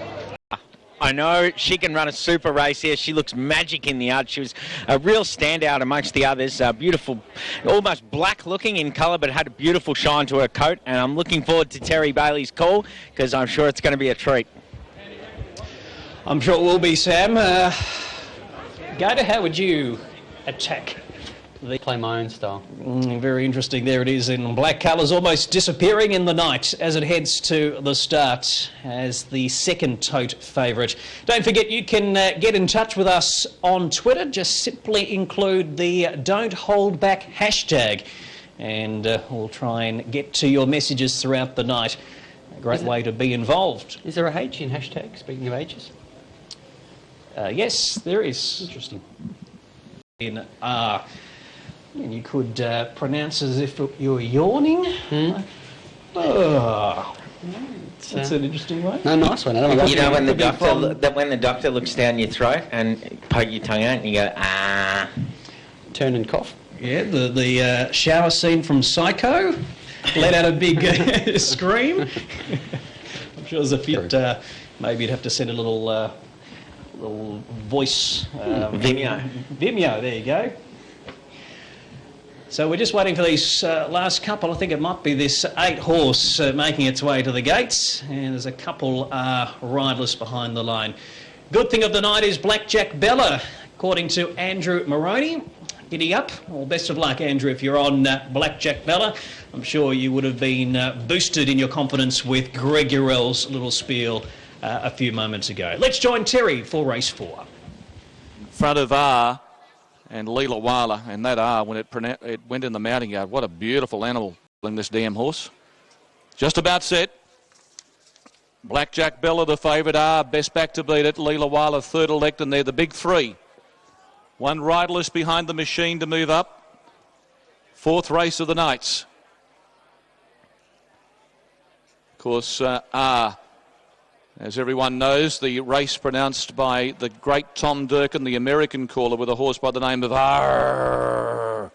I know she can run a super race here. She looks magic in the yard. She was a real standout amongst the others. Beautiful, almost black looking in colour, but had a beautiful shine to her coat. And I'm looking forward to Terry Bailey's call because I'm sure it's going to be a treat. I'm sure it will be, Sam. Gator, how would you attack? Play my own style. Very interesting. There it is in black colours, almost disappearing in the night as it heads to the start as the second tote favourite. Don't forget you can get in touch with us on Twitter. Just simply include the Don't Hold Back hashtag and we'll try and get to your messages throughout the night. A great way to be involved. Is there a H in hashtag, speaking of H's? Yes, there is. Interesting. In R. And you could pronounce as if you were yawning. Oh, that's an interesting one. No, nice one. You know when the doctor looks down your throat and poke your tongue out and you go, ah. Turn and cough. Yeah, the shower scene from Psycho let out a big scream. I'm sure there's a bit, maybe you'd have to send a little voice. Vimeo. Vimeo, there you go. So we're just waiting for these last couple. I think it might be this 8 horse making its way to the gates. And there's a couple riderless behind the line. Good thing of the night is Blackjack Bella, according to Andrew Moroney. Giddy up. Well, best of luck, Andrew, if you're on Blackjack Bella. I'm sure you would have been boosted in your confidence with Greg Urell's little spiel a few moments ago. Let's join Terry for race 4. Front of R. And Leela Wala, and that R, when it went in the mounting yard, what a beautiful animal in this damn horse. Just about set. Blackjack Bella, the favourite, R, best back to beat it. Leela Wala, third elect, and they're the big 3. One riderless behind the machine to move up. 4th race of the nights. Of course, R, as everyone knows, the race pronounced by the great Tom Durkin, the American caller, with a horse by the name of R,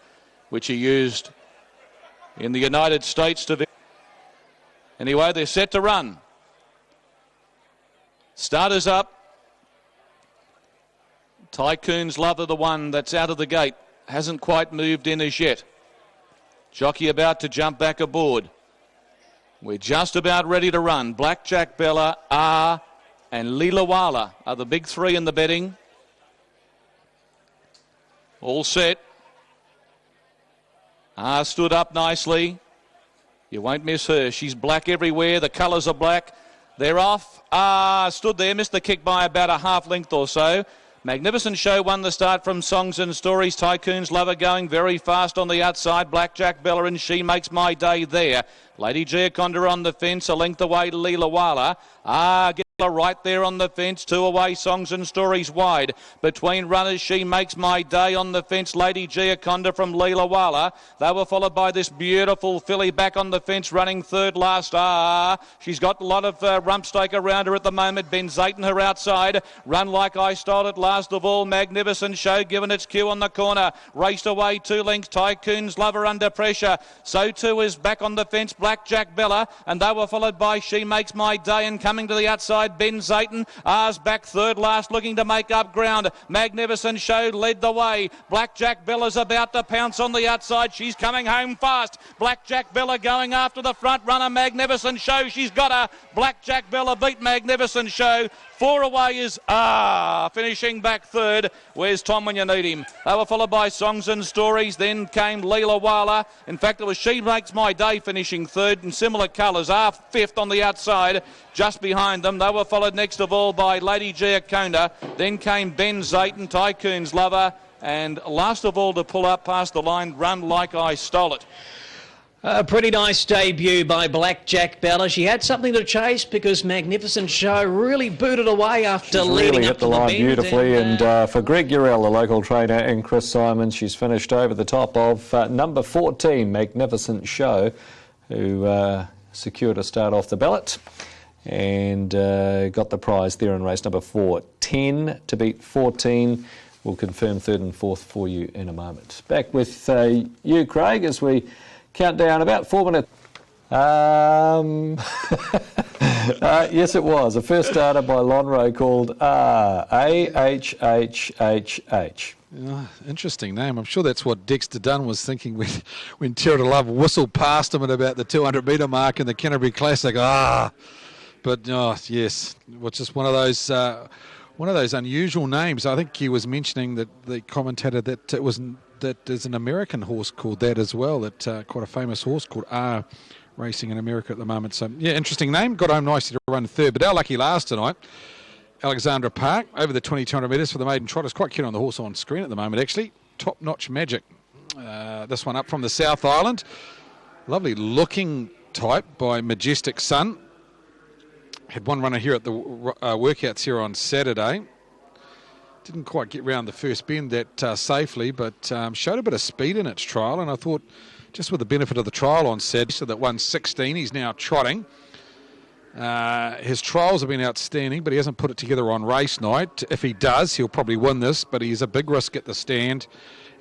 which he used in the United States division. Anyway, they're set to run. Starters up. Tycoon's Lover, the one that's out of the gate, hasn't quite moved in as yet. Jockey about to jump back aboard. We're just about ready to run. Blackjack Bella, R, and Leela Wala are the big 3 in the betting. All set. R stood up nicely. You won't miss her. She's black everywhere. The colours are black. They're off. Stood there, missed the kick by about a half length or so. Magnificent Show won the start from Songs and Stories. Tycoon's Lover going very fast on the outside. Blackjack Bella and She Makes My Day there. Lady Giaconda on the fence, a length away to Leela Wala. Right there on the fence, 2 away, Songs and Stories wide. Between runners, She Makes My Day on the fence, Lady Giaconda from Leela Wala. They were followed by this beautiful filly back on the fence, running third last. She's got a lot of rump stake around her at the moment. Ben Zayton her outside. Run Like I Stole It last of all. Magnificent Show given its cue on the corner. Raced away 2 lengths. Tycoon's Lover under pressure. So too is back on the fence, Blackjack Bella. And they were followed by She Makes My Day, and coming to the outside, Ben Zayton. R's back third last, looking to make up ground. Magnificent Show led the way. Blackjack Bella's about to pounce on the outside. She's coming home fast. Blackjack Bella going after the front runner. Magnificent Show. She's got her. Blackjack Bella beat Magnificent Show. 4 away is finishing back third. Where's Tom when you need him? They were followed by Songs and Stories. Then came Leela Wala. In fact, it was She Makes My Day finishing third in similar colours. Fifth on the outside, just behind them. They were followed next of all by Lady Giaconda. Then came Ben Zayton, Tycoon's Lover. And last of all to pull up past the line, Run Like I Stole It. A pretty nice debut by Blackjack Bella. She had something to chase because Magnificent Show really booted away after leading really up hit the to line the bend. beautifully. And for Greg Urell, the local trainer, and Chris Simons, she's finished over the top of number 14, Magnificent Show, who secured a start off the ballot and got the prize there in race number 4. 10 to beat 14. We'll confirm third and fourth for you in a moment. Back with you, Craig, as we count down about 4 minutes. Yes, it was. A first starter by Lonhro called A-H-H-H-H. Interesting name. I'm sure that's what Dexter Dunn was thinking when Terra to Love whistled past him at about the 200-metre mark in the Canterbury Classic. But yes, was just one of those unusual names. I think he was mentioning that the commentator that it was. That there's an American horse called that as well, that quite a famous horse called R racing in America at the moment. So, yeah, interesting name. Got home nicely to run third. But our lucky last tonight, Alexandra Park, over the 2,200 metres for the maiden trot. Is quite cute on the horse on screen at the moment, actually. Top Notch Magic. This one up from the South Island. Lovely looking type by Majestic Sun. Had one runner here at the workouts here on Saturday. Didn't quite get round the first bend that safely, but showed a bit of speed in its trial. And I thought, just with the benefit of the trial on Saturday, so that 1:16, he's now trotting. His trials have been outstanding, but he hasn't put it together on race night. If he does, he'll probably win this, but he's a big risk at the stand.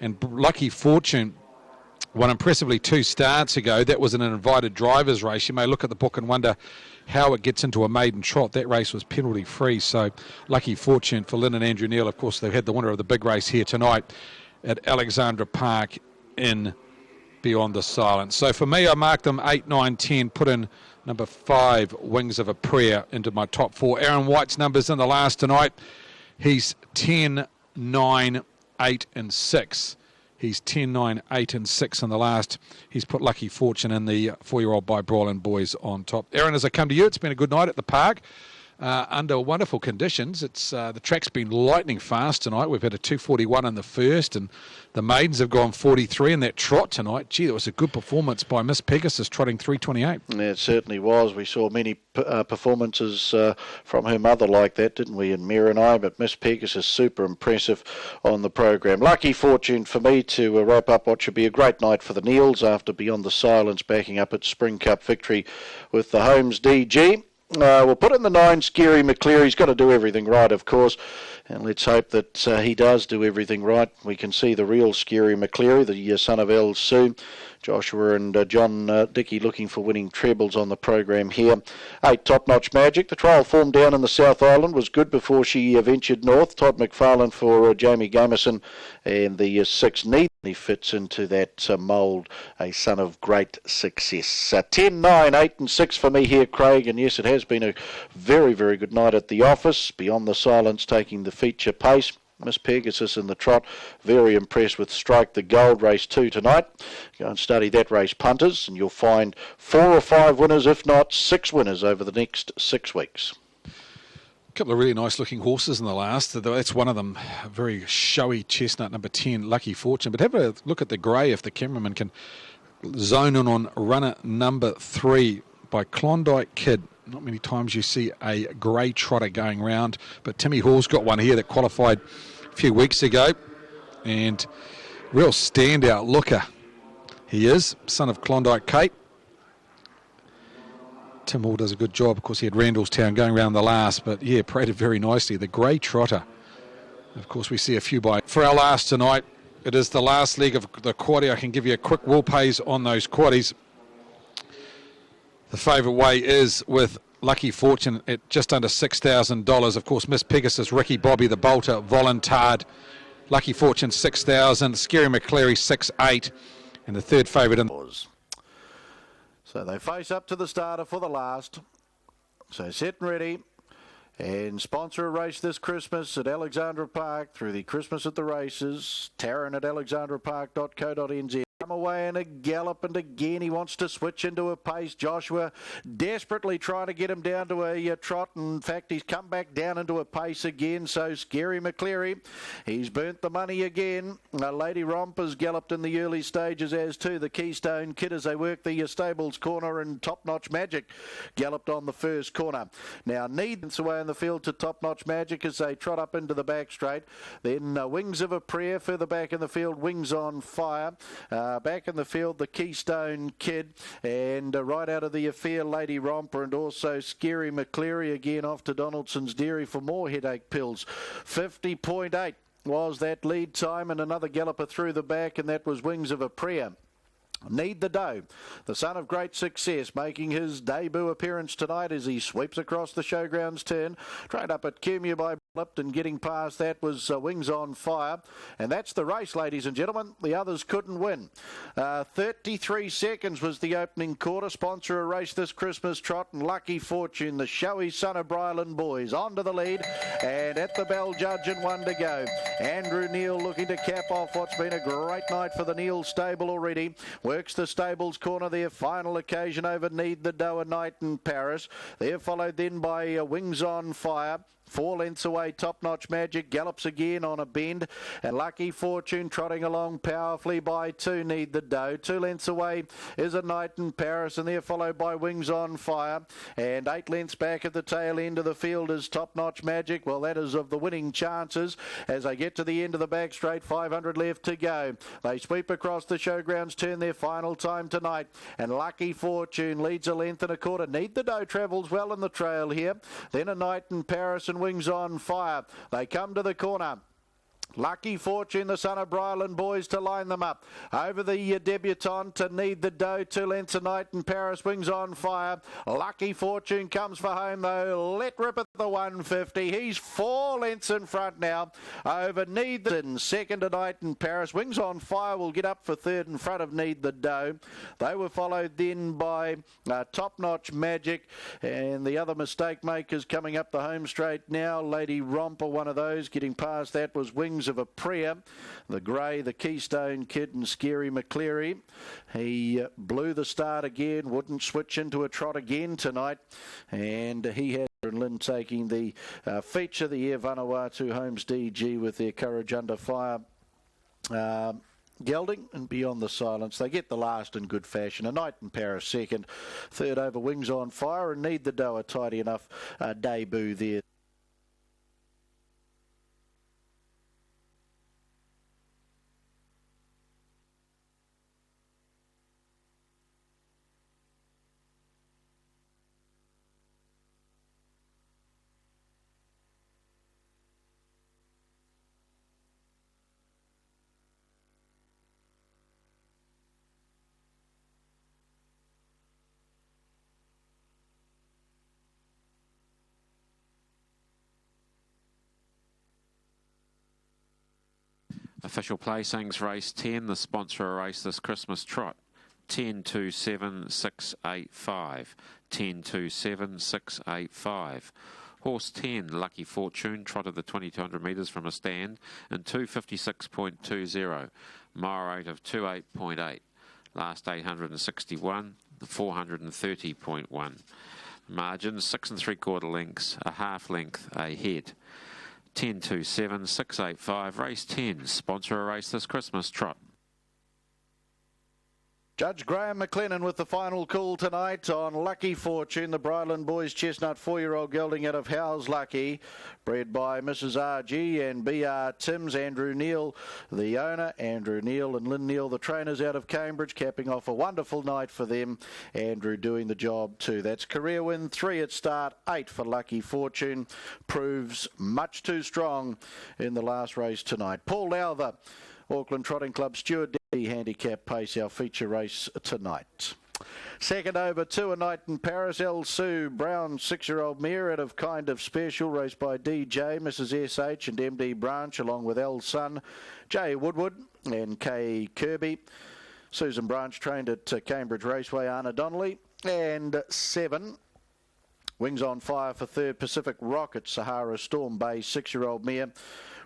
And Lucky Fortune won impressively 2 starts ago. That was an invited driver's race. You may look at the book and wonder how it gets into a maiden trot. That race was penalty free, so Lucky Fortune for Lynn and Andrew Neal. Of course, they've had the winner of the big race here tonight at Alexandra Park in Beyond the Silence. So for me, I marked them 8, 9, 10, put in number 5, Wings of a Prayer, into my top 4. Aaron White's numbers in the last tonight. He's 10, 9, 8 and 6. He's 10, 9, 8 and 6 in the last. He's put Lucky Fortune and the 4-year-old by Brawlin Boys on top. Aaron, as I come to you, it's been a good night at the park. Under wonderful conditions. It's the track's been lightning fast tonight. We've had a 2:41 in the first, and the maidens have gone 43 in that trot tonight. Gee, that was a good performance by Miss Pegasus, trotting 3:28. Yeah, it certainly was. We saw many performances from her mother like that, didn't we, in Mira and I? But Miss Pegasus, super impressive on the program. Lucky Fortune for me to wrap up what should be a great night for the Neils after Beyond the Silence backing up its Spring Cup victory with the Holmes DG. We'll put in the 9, Scary McCleary. He's got to do everything right, of course, and let's hope that he does do everything right. We can see the real Scary McCleary, the son of El Sue. Joshua and John Dickey looking for winning trebles on the program here. 8, Top Notch Magic. The trial form down in the South Island was good before she ventured north. Todd McFarlane for Jamie Gamerson, and the 6, Need. He fits into that mould, a son of great success. 10, 9, 8 and 6 for me here, Craig, and yes, it has been a very, very good night at the office. Beyond the Silence taking the feature pace. Miss Pegasus in the trot. Very impressed with Strike the Gold, race 2 tonight. Go and study that race, punters, and you'll find 4 or 5 winners, if not 6 winners over the next 6 weeks. A couple of really nice looking horses in the last. That's one of them, a very showy chestnut, number 10, Lucky Fortune. But have a look at the grey if the cameraman can zone in on runner number 3 by Klondike Kid. Not many times you see a grey trotter going round, but Timmy Hall's got one here that qualified a few weeks ago, and real standout looker he is, son of Klondike Kate. Tim Hall does a good job. Of course, he had Randallstown going round the last, but yeah, paraded very nicely. The grey trotter. Of course, we see a few by. For our last tonight, it is the last leg of the quaddie. I can give you a quick will pays on those quaddies. The favourite way is with Lucky Fortune at just under $6,000. Of course, Miss Pegasus, Ricky Bobby, the Bolter, Voluntard. Lucky Fortune, 6,000. Scary McCleary, 6,800. And the third favourite in. So they face up to the starter for the last. So set and ready. And sponsor a race this Christmas at Alexandra Park through the Christmas at the Races. Taryn at alexandrapark.co.nz. Come away in a gallop, and again he wants to switch into a pace. Joshua desperately trying to get him down to a trot. In fact, he's come back down into a pace again. So Scary McCleary, he's burnt the money again. Lady Romper's galloped in the early stages, as too the Keystone Kid as they work the stables corner, and Top Notch Magic galloped on the first corner. Now Need's away in the field to Top Notch Magic as they trot up into the back straight. Then Wings of a Prayer further back in the field, Wings on Fire. Back in the field, the Keystone Kid, and right out of the affair, Lady Romper, and also Scary McCleary again off to Donaldson's Dairy for more headache pills. 50.8 was that lead time, and another galloper through the back, and that was Wings of a Prayer. Need the Dough, the son of great success, making his debut appearance tonight as he sweeps across the showgrounds turn. Trade up at Cumia by Lipton, getting past that was Wings on Fire. And that's the race, ladies and gentlemen. The others couldn't win. 33 seconds was the opening quarter. Sponsor a race this Christmas trot, and Lucky Fortune, the showy son of Bryland boys, on to the lead. And at the bell, judge and 1 to go. Andrew Neal looking to cap off what's been a great night for the Neal stable already. Works the stables corner, their final occasion over Need the Dough, a night in Paris. They're followed then by Wings on Fire. 4 lengths away, Top Notch Magic gallops again on a bend, and Lucky Fortune trotting along powerfully by 2 Need the Dough. 2 lengths away is a night in Paris, and they're followed by Wings on Fire, and 8 lengths back at the tail end of the field is Top Notch Magic. Well, that is of the winning chances as they get to the end of the back straight. 500 left to go. They sweep across the showgrounds turn, their final time tonight, and Lucky Fortune leads a length and a quarter. Need the Dough travels well in the trail here. Then a night in Paris and Wings on Fire. They come to the corner. Lucky Fortune, the son of Bryland boys, to line them up. Over the debutante to Need the Dough. 2 lengths a night in Paris, Wings on Fire. Lucky Fortune comes for home though. Let rip at the 150. He's 4 lengths in front now. Over Need the Dough. Second a night in Paris. Wings on Fire will get up for third in front of Need the Dough. They were followed then by Top Notch Magic, and the other mistake makers coming up the home straight now. Lady Romper, one of those. Getting past that was Wings of a Prayer. The grey, the Keystone Kid, and Scary McCleary. He blew the start again, wouldn't switch into a trot again tonight, and he had Lynn taking the feature, the Air Vanuatu Homes DG with their Courage Under Fire. Gelding and Beyond the Silence. They get the last in good fashion. A night in Paris second. Third over Wings on Fire, and Need the Dough, a tidy enough debut there. Official placings, race 10, the sponsor a race this Christmas trot. 10-2-7-6-8-5. 10-2-7-6-8-5. Horse 10, Lucky Fortune, trotted the 2200 metres from a stand in 256.20. Mile rate of 28.8. Last 861, 430.1. Margin 6 3/4 lengths, a half length ahead. 10.27, 6.85, race 10. Sponsor a race this Christmas trot. Judge Graham McLennan with the final call tonight on Lucky Fortune, the Bryland Boys Chestnut 4-year-old gelding out of How's Lucky, bred by Mrs. R.G. and B.R. Timms. Andrew Neal, the owner, Andrew Neal and Lynn Neal, the trainers out of Cambridge, capping off a wonderful night for them. Andrew doing the job too. That's career win 3 at start, 8 for Lucky Fortune. Proves much too strong in the last race tonight. Paul Lowther, Auckland Trotting Club steward, handicap pace, our feature race tonight. Second over, 2 a night in Paris. El Sue, brown 6-year-old mare out of Kind of Special, raced by DJ, Mrs. S.H. and MD Branch, along with El Sun, J. Woodward and K. Kirby. Susan Branch trained at Cambridge Raceway, Anna Donnelly. And 7, Wings on Fire for third, Pacific Rocket, Sahara Storm Bay, 6-year-old mare,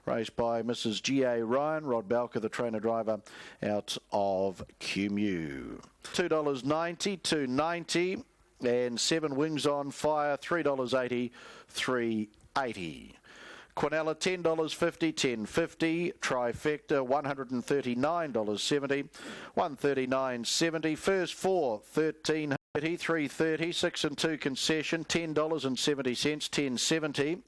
raced by Mrs. G.A. Ryan, Rod Balker, the trainer-driver out of QMU. $2.90, $2.90, and 7 Wings on Fire, $3.80, $3.80. Quinella, $10.50, $10.50. Trifecta, $139.70, $139.70. First 4, $13.30, $3.30. 6 and 2 concession, $10.70, $10.70.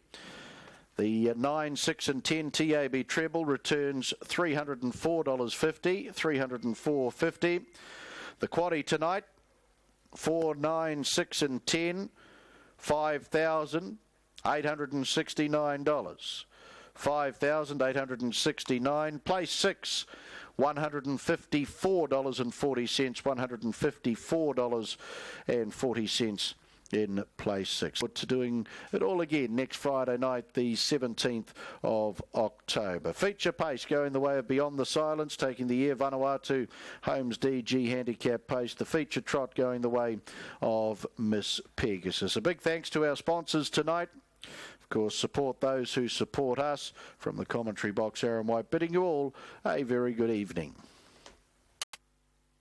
The 9, 6 and 10 TAB treble returns $304.50, $304.50. The quaddie tonight, 4, 9, 6 and 10, $5,869. $5,869. Place 6, $154.40, $154.40 in place 6. To doing it all again next Friday night, the 17th of October. Feature pace going the way of Beyond the Silence, taking the Air Vanuatu Holmes DG handicap pace. The feature trot going the way of Miss Pegasus. A big thanks to our sponsors tonight. Of course, support those who support us. From the commentary box, Aaron White bidding you all a very good evening.